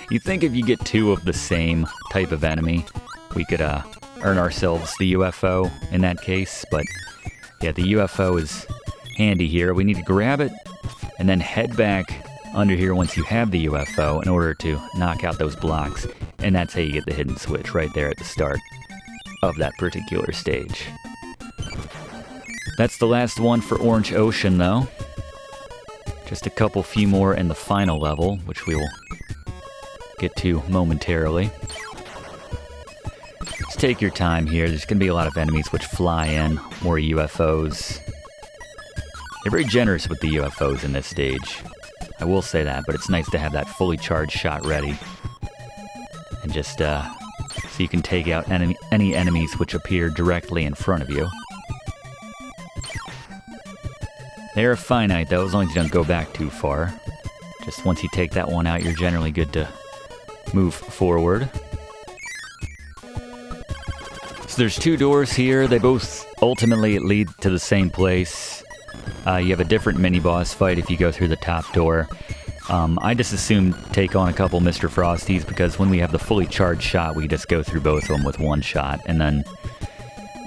You'd think if you get 2 of the same type of enemy, we could earn ourselves the UFO in that case, but yeah, the UFO is handy here. We need to grab it and then head back under here once you have the UFO in order to knock out those blocks, and that's how you get the hidden switch right there at the start of that particular stage. That's the last one for Orange Ocean, though. Just a few more in the final level, which we will get to momentarily. Just take your time here. There's going to be a lot of enemies which fly in, more UFOs. They're very generous with the UFOs in this stage. I will say that, but it's nice to have that fully charged shot ready. And just, so you can take out any enemies which appear directly in front of you. They're finite, though, as long as you don't go back too far. Just once you take that one out, you're generally good to move forward. So there's 2 doors here. They both ultimately lead to the same place. You have a different mini-boss fight if you go through the top door. I just assume take on a couple Mr. Frosties, because when we have the fully charged shot, we just go through both of them with one shot. And then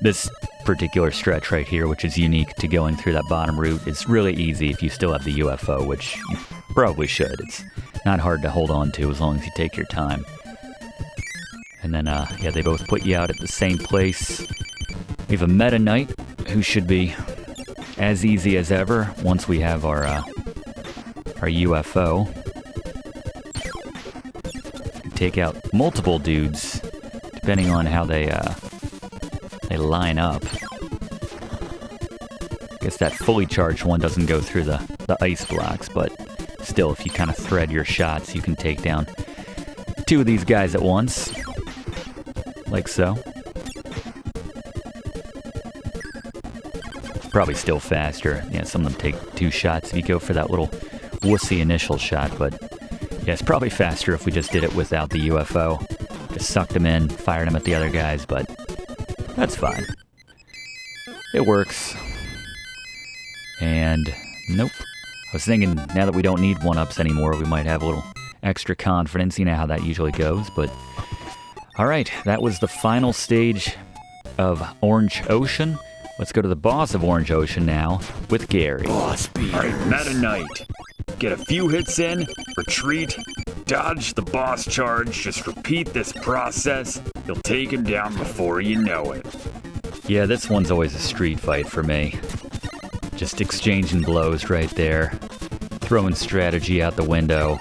this particular stretch right here, which is unique to going through that bottom route, is really easy if you still have the UFO, which you probably should. It's not hard to hold on to as long as you take your time. And then, yeah, they both put you out at the same place. We have a Meta Knight, who should be as easy as ever once we have our UFO. Take out multiple dudes, depending on how they line up. I guess that fully charged one doesn't go through the ice blocks, but still, if you kind of thread your shots, you can take down 2 of these guys at once. Like so. Probably still faster. Yeah, some of them take 2 shots if you go for that little wussy initial shot, but yeah, it's probably faster if we just did it without the UFO. Just sucked them in, fired them at the other guys, but that's fine. It works. And nope. I was thinking, now that we don't need 1-ups anymore, we might have a little extra confidence. You know how that usually goes, but... Alright, that was the final stage of Orange Ocean. Let's go to the boss of Orange Ocean now, with Gary. Alright, Meta Knight. Get a few hits in, retreat, dodge the boss charge, just repeat this process. You'll take him down before you know it. Yeah, this one's always a street fight for me. Just exchanging blows right there. Throwing strategy out the window.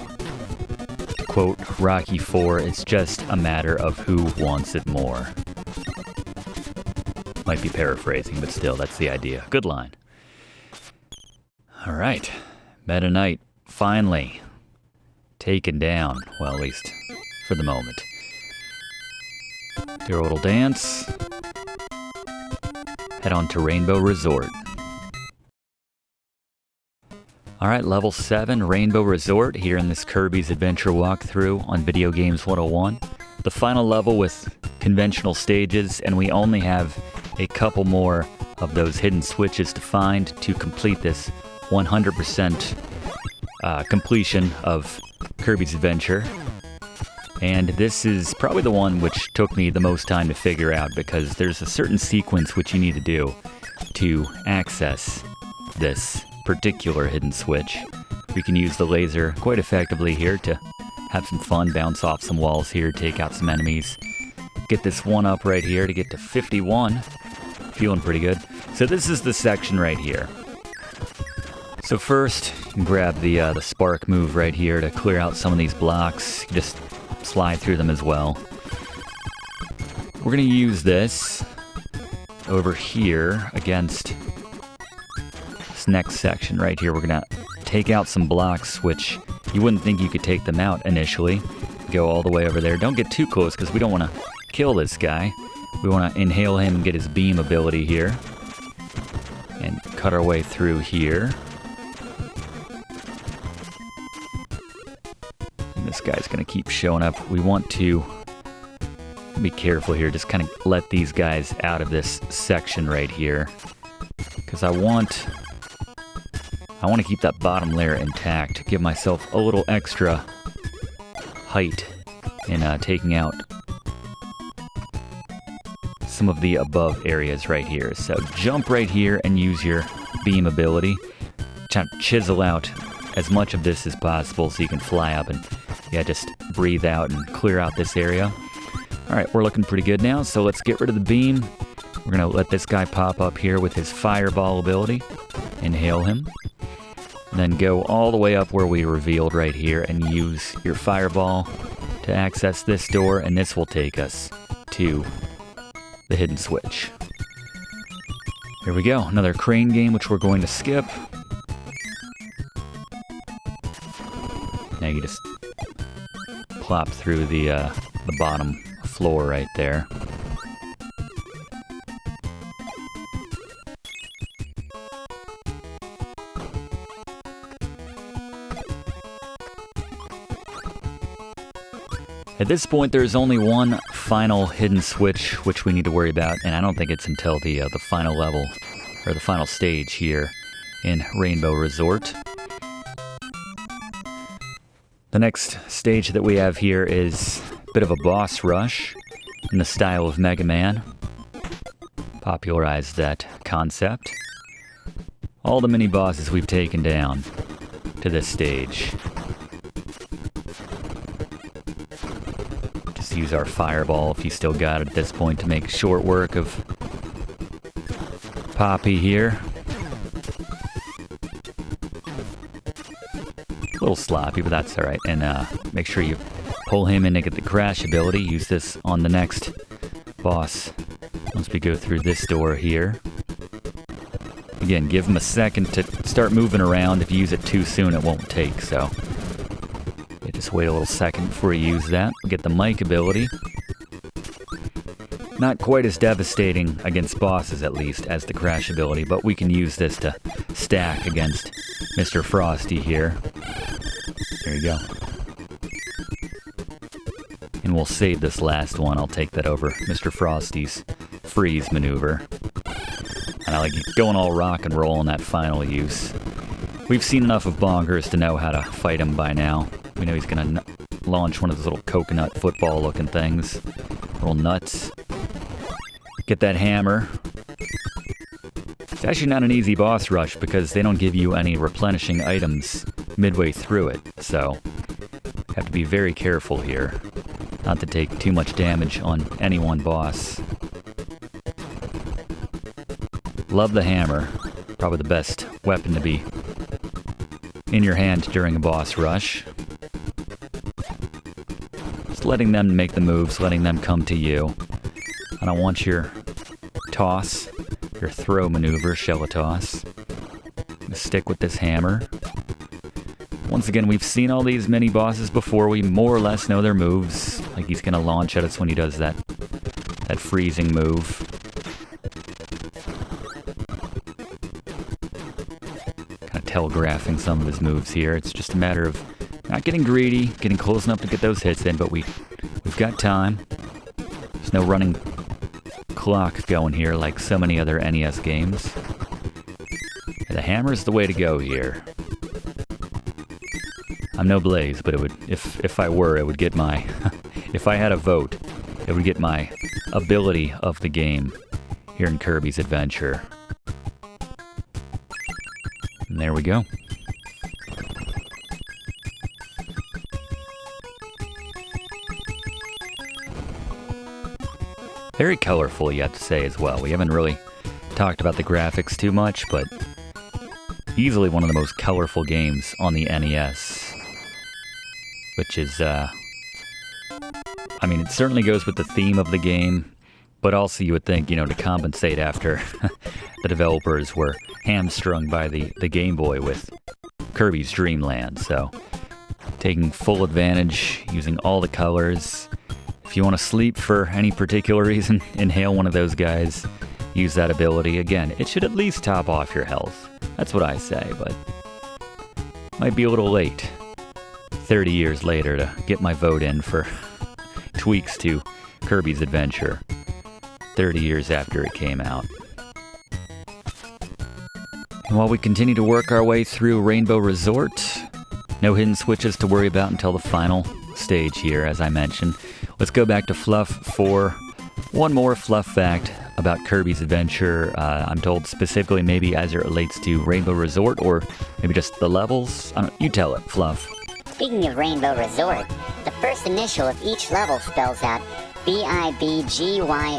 To quote Rocky IV, it's just a matter of who wants it more. Might be paraphrasing, but still, that's the idea. Good line. Alright. Meta Knight, finally taken down. Well, at least for the moment. Do a little dance. Head on to Rainbow Resort. Alright, level 7, Rainbow Resort, here in this Kirby's Adventure walkthrough on Video Games 101. The final level with conventional stages, and we only have a couple more of those hidden switches to find to complete this 100% completion of Kirby's Adventure. And this is probably the one which took me the most time to figure out, because there's a certain sequence which you need to do to access this particular hidden switch. We can use the laser quite effectively here to have some fun, bounce off some walls here, take out some enemies. Get this one up right here to get to 51. Feeling pretty good. So this is the section right here. So first, you can grab the spark move right here to clear out some of these blocks. Just slide through them as well. We're going to use this over here against this next section right here. We're going to take out some blocks, which you wouldn't think you could take them out initially. Go all the way over there. Don't get too close because we don't want to kill this guy. We want to inhale him and get his beam ability here. And cut our way through here. This guy's going to keep showing up. We want to be careful here. Just kind of let these guys out of this section right here. Because I want to keep that bottom layer intact. Give myself a little extra height in taking out some of the above areas right here. So jump right here and use your beam ability. Try to chisel out as much of this as possible so you can fly up and just breathe out and clear out this area. Alright, we're looking pretty good now, so let's get rid of the beam. We're going to let this guy pop up here with his fireball ability. Inhale him. And then go all the way up where we revealed right here and use your fireball to access this door, and this will take us to the hidden switch. Here we go, another crane game which we're going to skip. Now you just plop through the bottom floor right there. At this point, there's only one final hidden switch which we need to worry about, and I don't think it's until the final level, or the final stage here in Rainbow Resort. The next stage that we have here is a bit of a boss rush in the style of Mega Man. Popularized that concept. All the mini bosses we've taken down to this stage. Just use our fireball if you still got it at this point to make short work of Poppy here. A little sloppy, but that's alright. And make sure you pull him in to get the crash ability. Use this on the next boss once we go through this door here. Again, give him a second to start moving around. If you use it too soon, it won't take, so just wait a little second before you use that. Get the mic ability. Not quite as devastating against bosses, at least, as the crash ability, but we can use this to stack against Mr. Frosty here. There you go. And we'll save this last one. I'll take that over Mr. Frosty's freeze maneuver. And I like going all rock and roll in that final use. We've seen enough of Bonkers to know how to fight him by now. We know he's going to launch one of those little coconut football looking things. Little nuts. Get that hammer. It's actually not an easy boss rush because they don't give you any replenishing items midway through it, so you have to be very careful here not to take too much damage on any one boss. Love the hammer. Probably the best weapon to be in your hand during a boss rush. Just letting them make the moves, letting them come to you. I don't want your toss, your throw maneuver, Shelatoss. Stick with this hammer. Once again, we've seen all these mini bosses before. We more or less know their moves. Like he's gonna launch at us when he does that freezing move. Kind of telegraphing some of his moves here. It's just a matter of not getting greedy, getting close enough to get those hits in, but we've got time. There's no running clock going here like so many other NES games. The hammer's the way to go here. I'm no Blaze, but it would, if I were, it would get my, if I had a vote, it would get my ability of the game here in Kirby's Adventure. And there we go. Very colorful, you have to say, as well. We haven't really talked about the graphics too much, but easily one of the most colorful games on the NES. Which is, I mean, it certainly goes with the theme of the game, but also you would think, you know, to compensate after the developers were hamstrung by the Game Boy with Kirby's Dream Land. So, taking full advantage, using all the colors. If you want to sleep for any particular reason, inhale one of those guys, use that ability. Again, it should at least top off your health. That's what I say, but might be a little late. 30 years later to get my vote in for tweaks to Kirby's Adventure. 30 years after it came out. And while we continue to work our way through Rainbow Resort, no hidden switches to worry about until the final stage here, as I mentioned. Let's go back to Fluff for one more Fluff fact about Kirby's Adventure. I'm told specifically maybe as it relates to Rainbow Resort, or maybe just the levels. I don't know, you tell it, Fluff. Speaking of Rainbow Resort, the first initial of each level spells out BIBGYOR.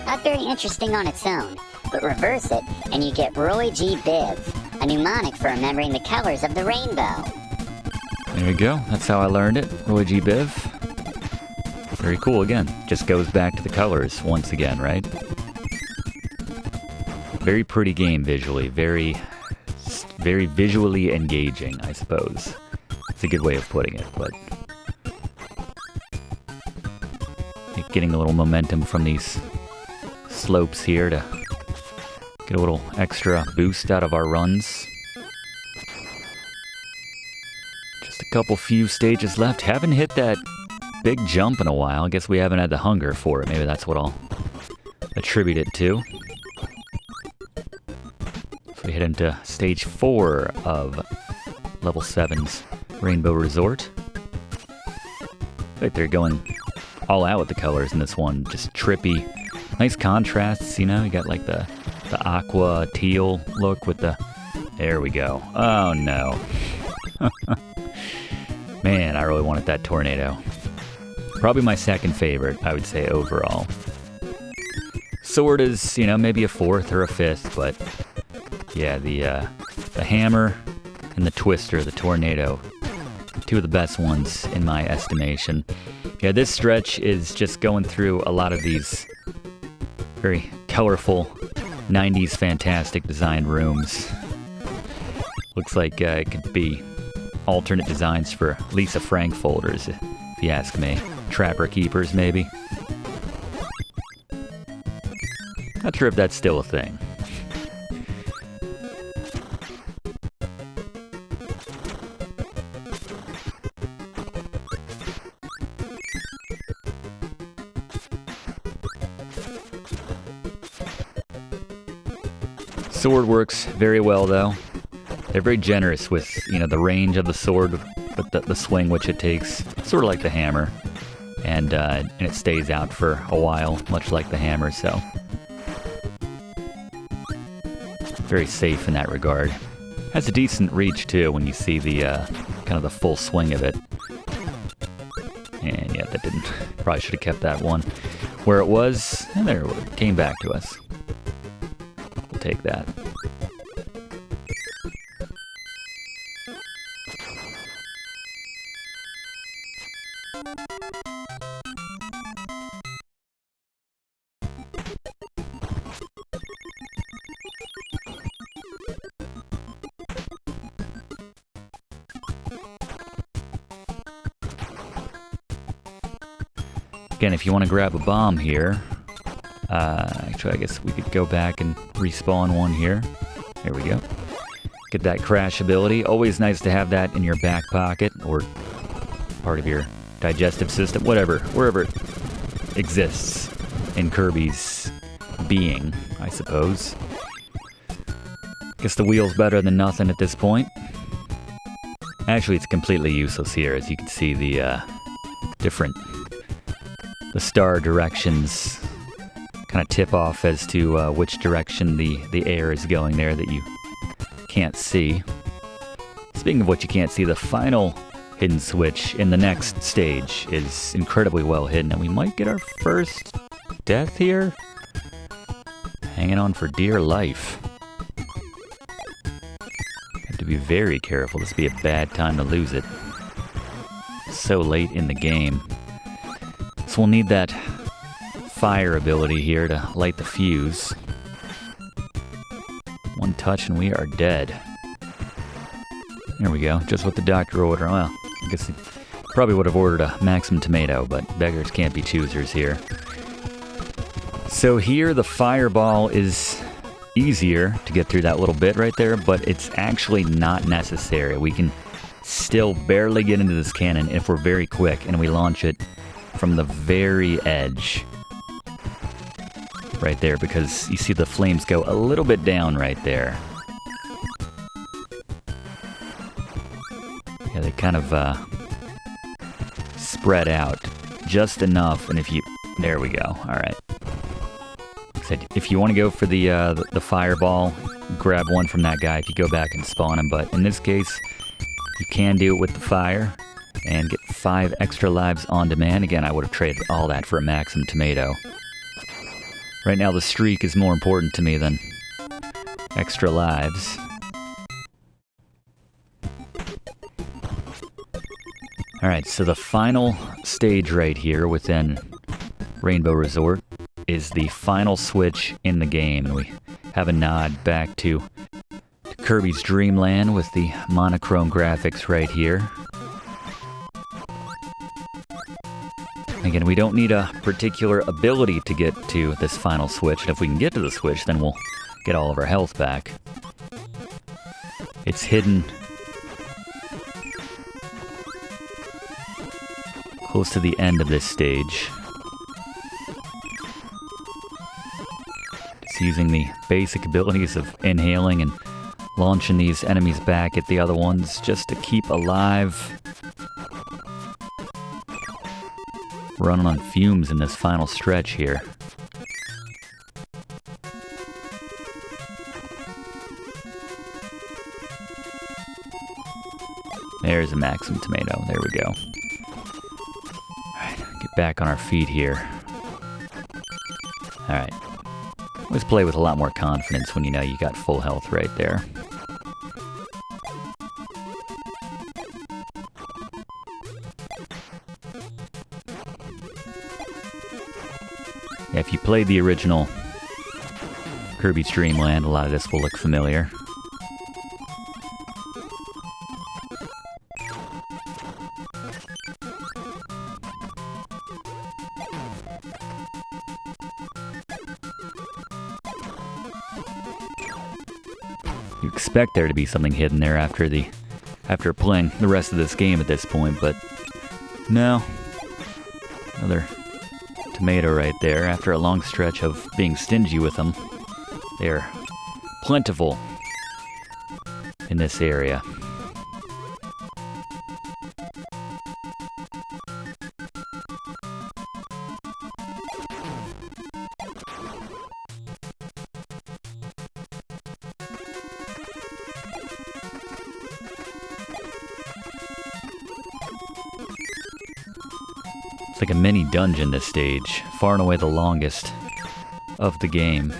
Not very interesting on its own, but reverse it and you get ROYGBIV, a mnemonic for remembering the colors of the rainbow. There you go, that's how I learned it, ROYGBIV. Very cool, again, just goes back to the colors once again, right? Very pretty game visually, very visually engaging, I suppose. It's a good way of putting it, but getting a little momentum from these slopes here to get a little extra boost out of our runs. Just a few stages left. Haven't hit that big jump in a while. I guess we haven't had the hunger for it. Maybe that's what I'll attribute it to. So we head into stage 4 of level 7's Rainbow Resort. Right, they're going all out with the colors in this one. Just trippy. Nice contrasts, you know? You got like the aqua teal look with the... There we go. Oh no. Man, I really wanted that tornado. Probably my second favorite, I would say, overall. Sword is, you know, maybe a 4th or a 5th, but yeah, the hammer and the twister, the tornado, two of the best ones in my estimation. Yeah, this stretch is just going through a lot of these very colorful 90s fantastic designed rooms. Looks like it could be alternate designs for Lisa Frank folders, if you ask me. Trapper Keepers, maybe. Not sure if that's still a thing. Sword works very well, though. They're very generous with, you know, the range of the sword, but the swing which it takes, sort of like the hammer, and it stays out for a while, much like the hammer. So very safe in that regard. Has a decent reach too when you see the kind of the full swing of it. And yeah, that didn't. Probably should have kept that one where it was. And there it came back to us. We'll take that. Again, if you want to grab a bomb here, actually, I guess we could go back and respawn one here. There we go. Get that crash ability. Always nice to have that in your back pocket or part of your digestive system, whatever, wherever it exists. in Kirby's being, I suppose. Guess the wheel's better than nothing at this point. Actually, it's completely useless here, as you can see the star directions kind of tip off as to which direction the air is going there that you can't see. Speaking of what you can't see, the final hidden switch in the next stage is incredibly well hidden, and we might get our first death here. Hanging on for dear life. Have to be very careful. This would be a bad time to lose it. So late in the game. So we'll need that fire ability here to light the fuse. One touch and we are dead. There we go, just what the doctor ordered. Well, I guess he probably would have ordered a maximum tomato, but beggars can't be choosers here. So here the fireball is easier to get through that little bit right there, but it's actually not necessary. We can still barely get into this cannon if we're very quick and we launch it from the very edge. Right there, because you see the flames go a little bit down right there. Yeah, they kind of spread out just enough, and if you... There we go, alright. If you want to go for the fireball, grab one from that guy if you go back and spawn him, but in this case, you can do it with the fire and get 5 extra lives on demand. Again, I would have traded all that for a maximum tomato. Right now, the streak is more important to me than extra lives. Alright, so the final stage right here within Rainbow Resort is the final switch in the game. And we have a nod back to Kirby's Dream Land with the monochrome graphics right here. Again, we don't need a particular ability to get to this final switch. And if we can get to the switch, then we'll get all of our health back. It's hidden close to the end of this stage. It's using the basic abilities of inhaling and launching these enemies back at the other ones just to keep alive. Running on fumes in this final stretch here. There's a maximum tomato. There we go. Alright, get back on our feet here. Alright. Let's play with a lot more confidence when you know you got full health right there. If you played the original Kirby's Dream Land, a lot of this will look familiar. You expect there to be something hidden there after playing the rest of this game at this point, but no. Another tomato right there. After a long stretch of being stingy with them, they're plentiful in this area. It's like a mini dungeon this stage, far and away the longest of the game.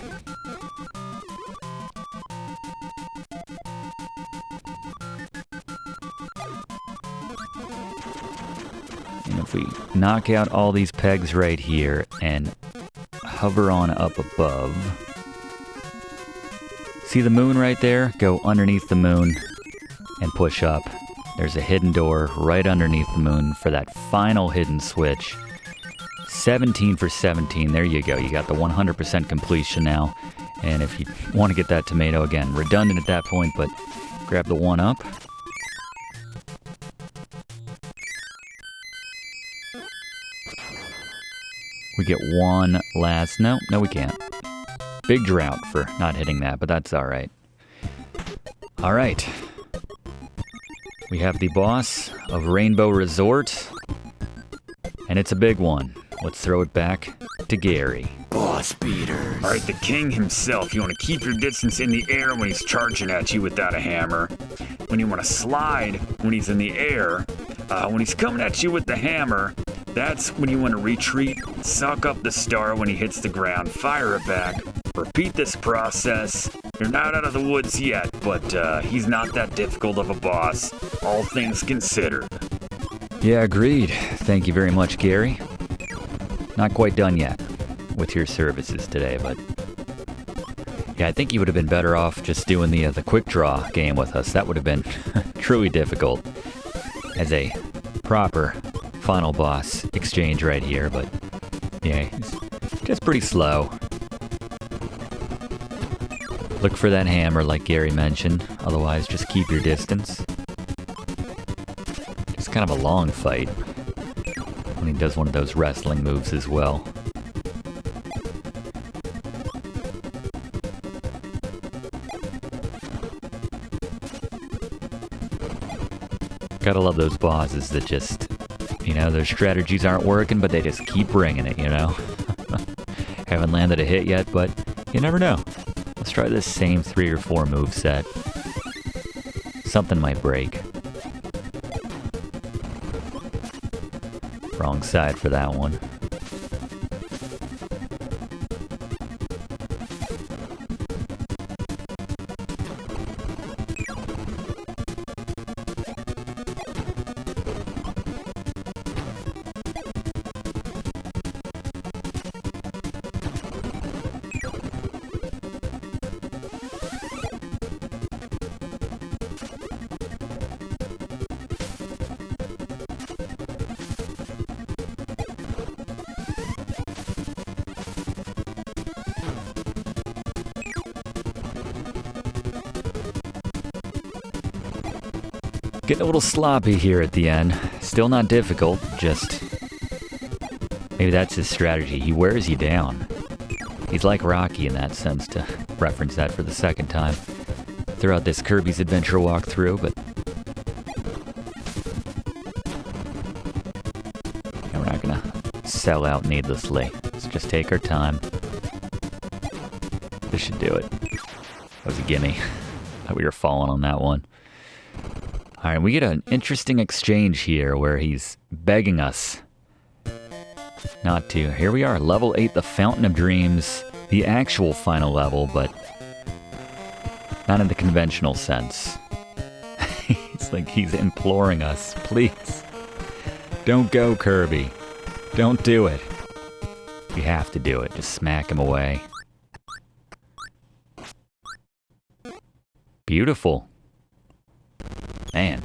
And if we knock out all these pegs right here and hover on up above, see the moon right there? Go underneath the moon and push up. There's a hidden door right underneath the moon for that final hidden switch. 17 for 17, there you go. You got the 100% completion now. And if you want to get that tomato, again, redundant at that point, but grab the one up. We get one last... No, we can't. Big drought for not hitting that, but that's alright. Alright. We have the boss of Rainbow Resort. And it's a big one. Let's throw it back to Gary. Boss beaters. Alright, the king himself. You want to keep your distance in the air when he's charging at you without a hammer. When you want to slide when he's in the air. When he's coming at you with the hammer, that's when you want to retreat, suck up the star when he hits the ground, fire it back. Repeat this process. You're not out of the woods yet, but he's not that difficult of a boss, all things considered. Yeah, agreed. Thank you very much, Gary. Not quite done yet with your services today, but... Yeah, I think you would have been better off just doing the quick draw game with us. That would have been truly difficult as a proper final boss exchange right here, but yeah, it's just pretty slow. Look for that hammer like Gary mentioned, otherwise just keep your distance. It's kind of a long fight when he does one of those wrestling moves as well. Gotta love those bosses that just, you know, their strategies aren't working, but they just keep bringing it, you know? Haven't landed a hit yet, but you never know. Let's try this same 3 or 4 move set. Something might break. Wrong side for that one. Getting a little sloppy here at the end. Still not difficult, just... Maybe that's his strategy. He wears you down. He's like Rocky in that sense, to reference that for the second time throughout this Kirby's Adventure walkthrough, but... Yeah, we're not gonna sell out needlessly. Let's just take our time. This should do it. That was a gimme. Thought we were falling on that one. Alright, we get an interesting exchange here where he's begging us not to. Here we are, level 8, the Fountain of Dreams, the actual final level, but not in the conventional sense. It's like he's imploring us, please, don't go, Kirby. Don't do it. You have to do it. Just smack him away. Beautiful. Man.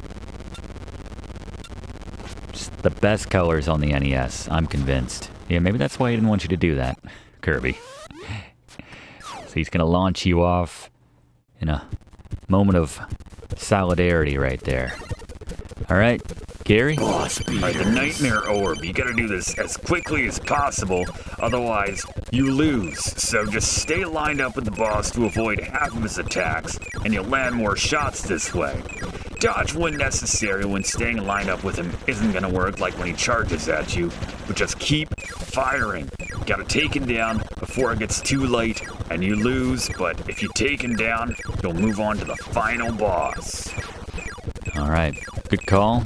Just the best colors on the NES, I'm convinced. Yeah, maybe that's why he didn't want you to do that, Kirby. So he's gonna launch you off in a moment of solidarity right there. Alright, Gary? Alright, the Nightmare Orb. You gotta do this as quickly as possible, otherwise you lose. So just stay lined up with the boss to avoid half of his attacks, and you'll land more shots this way. Dodge when necessary when staying lined up with him isn't gonna work like when he charges at you, but just keep firing. You gotta take him down before it gets too late and you lose, but if you take him down, you'll move on to the final boss. Alright, good call.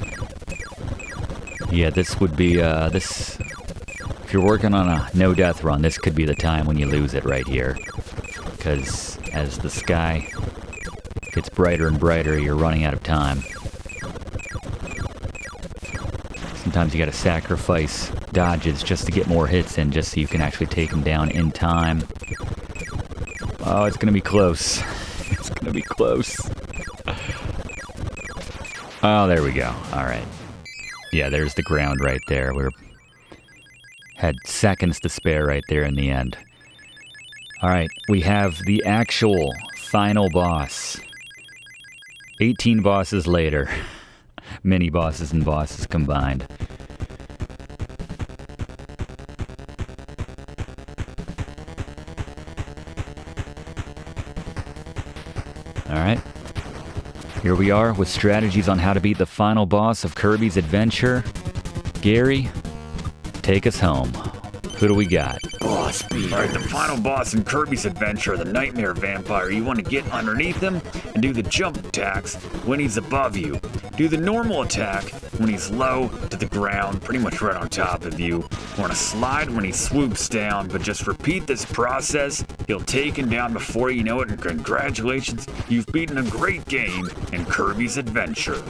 Yeah, this would be, if you're working on a no-death run, this could be the time when you lose it right here. Because as the sky gets brighter and brighter, you're running out of time. Sometimes you gotta sacrifice dodges just to get more hits in, just so you can actually take them down in time. Oh, it's gonna be close. It's gonna be close. Oh, there we go. Alright. Yeah, there's the ground right there. We had seconds to spare right there in the end. Alright, we have the actual final boss. 18 bosses later. Mini bosses and bosses combined. Here we are with strategies on how to beat the final boss of Kirby's Adventure. Gary, take us home. Who do we got? Boss beat. Alright, the final boss in Kirby's Adventure, the Nightmare Vampire. You want to get underneath him and do the jump attacks when he's above you. Do the normal attack when he's low to the ground, pretty much right on top of you. You want to slide when he swoops down, but just repeat this process. He'll take him down before you know it, and congratulations, you've beaten a great game in Kirby's Adventure.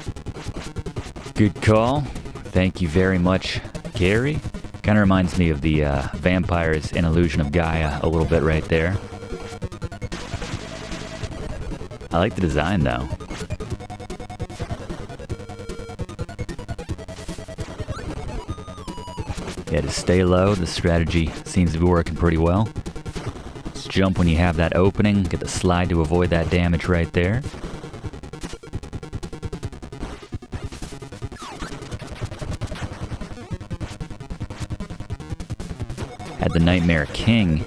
Good call. Thank you very much, Gary. Kind of reminds me of the vampires in Illusion of Gaia a little bit right there. I like the design though. Yeah, to stay low, the strategy seems to be working pretty well. Just jump when you have that opening, get the slide to avoid that damage right there. Had the Nightmare King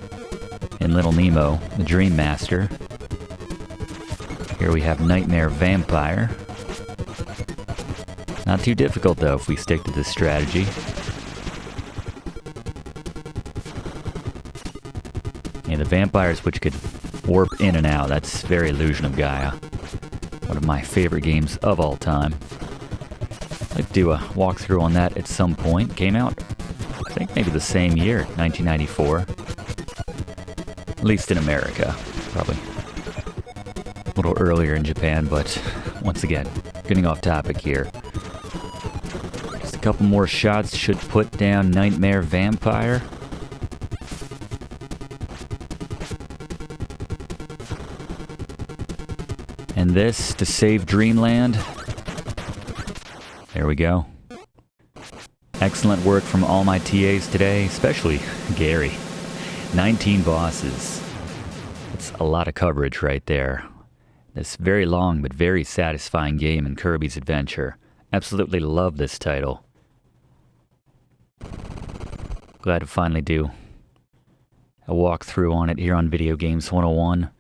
in Little Nemo, the Dream Master. Here we have Nightmare Vampire. Not too difficult though if we stick to this strategy. Yeah, the vampires which could warp in and out, that's very Illusion of Gaia. One of my favorite games of all time. I'd like to do a walkthrough on that at some point. Came out, I think maybe the same year, 1994. At least in America, probably a little earlier in Japan, but once again, getting off topic here. Just a couple more shots should put down Nightmare Vampire. And this to save Dreamland. There we go. Excellent work from all my TAs today, especially Gary. 19 bosses. It's a lot of coverage right there. This very long but very satisfying game in Kirby's Adventure. Absolutely love this title. Glad to finally do a walkthrough on it here on Video Games 101.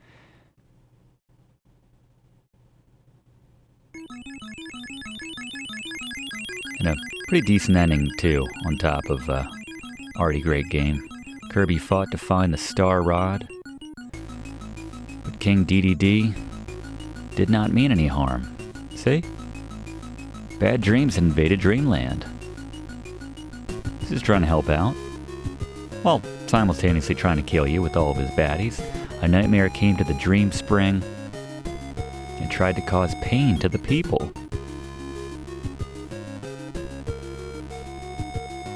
And a pretty decent ending, too, on top of already great game. Kirby fought to find the Star Rod, but King Dedede did not mean any harm. See? Bad dreams invaded Dreamland. He's just trying to help out, while simultaneously trying to kill you with all of his baddies. A nightmare came to the Dream Spring and tried to cause pain to the people.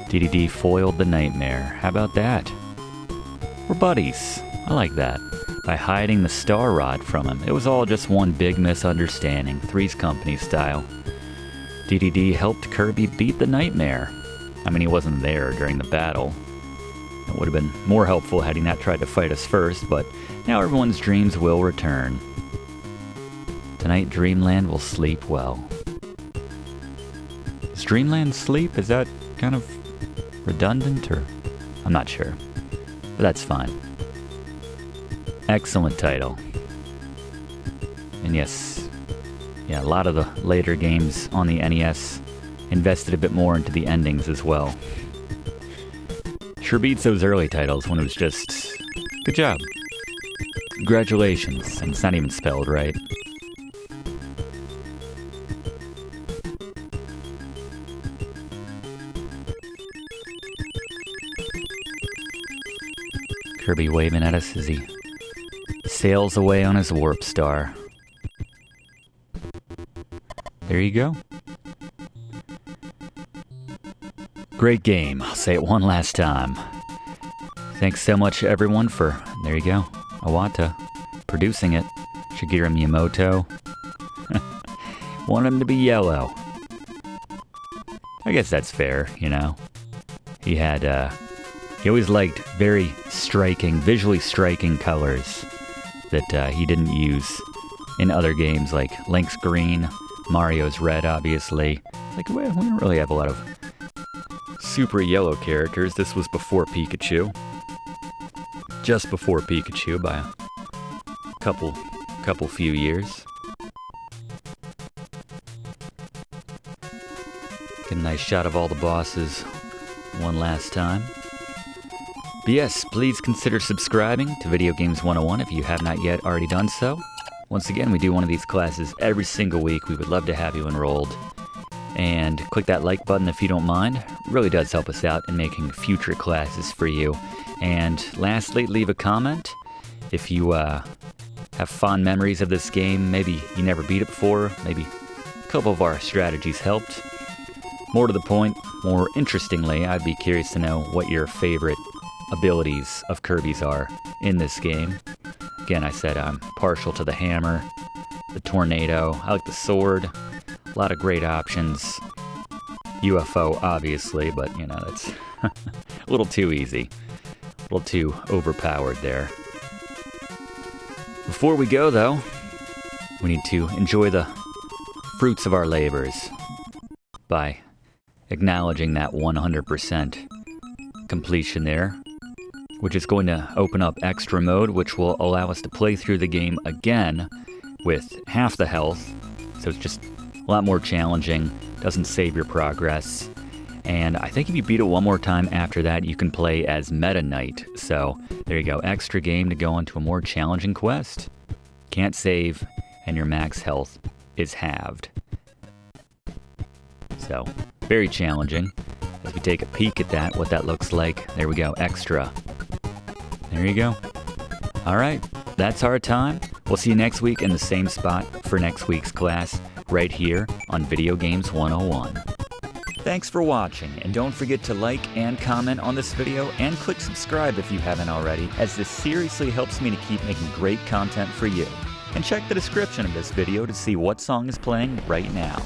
Dedede foiled the nightmare. How about that? We're buddies. I like that. By hiding the Star Rod from him. It was all just one big misunderstanding, Three's Company style. Dedede helped Kirby beat the nightmare. I mean, he wasn't there during the battle. It would have been more helpful had he not tried to fight us first, but now everyone's dreams will return. Tonight, Dreamland will sleep well. Does Dreamland sleep? Is that kind of redundant, or I'm not sure, but that's fine. Excellent title. And yes, yeah, a lot of the later games on the NES invested a bit more into the endings as well. Sure beats those early titles when it was just, good job, congratulations, and it's not even spelled right. Kirby waving at us as he sails away on his warp star. There you go. Great game. I'll say it one last time. Thanks so much everyone for, there you go, Iwata, producing it. Shigeru Miyamoto. Want him to be yellow. I guess that's fair, you know. He always liked very striking, visually striking colors that he didn't use in other games like Link's green, Mario's red, obviously. Like, we don't really have a lot of super yellow characters. This was before Pikachu. Just before Pikachu by a couple few years. nice shot of all the bosses one last time. But yes, please consider subscribing to Video Games 101 if you have not yet already done so. Once again, we do one of these classes every single week. We would love to have you enrolled. And click that like button if you don't mind. It really does help us out in making future classes for you. And lastly, leave a comment if you have fond memories of this game. Maybe you never beat it before. Maybe a couple of our strategies helped. More to the point, more interestingly, I'd be curious to know what your favorite abilities of Kirby's are in this game. Again, I said I'm partial to the hammer, the tornado, I like the sword, a lot of great options. UFO, obviously, but you know, that's a little too easy, a little too overpowered there. Before we go, though, we need to enjoy the fruits of our labors by acknowledging that 100% completion there, which is going to open up extra mode, which will allow us to play through the game again with half the health. So it's just a lot more challenging, doesn't save your progress. And I think if you beat it one more time after that, you can play as Meta Knight. So there you go, extra game to go on to a more challenging quest. Can't save, and your max health is halved. So, very challenging. As we take a peek at that, what that looks like. There we go, extra. There you go. All right, that's our time. We'll see you next week in the same spot for next week's class, right here on Video Games 101. Thanks for watching, and don't forget to like and comment on this video, and click subscribe if you haven't already, as this seriously helps me to keep making great content for you. And check the description of this video to see what song is playing right now.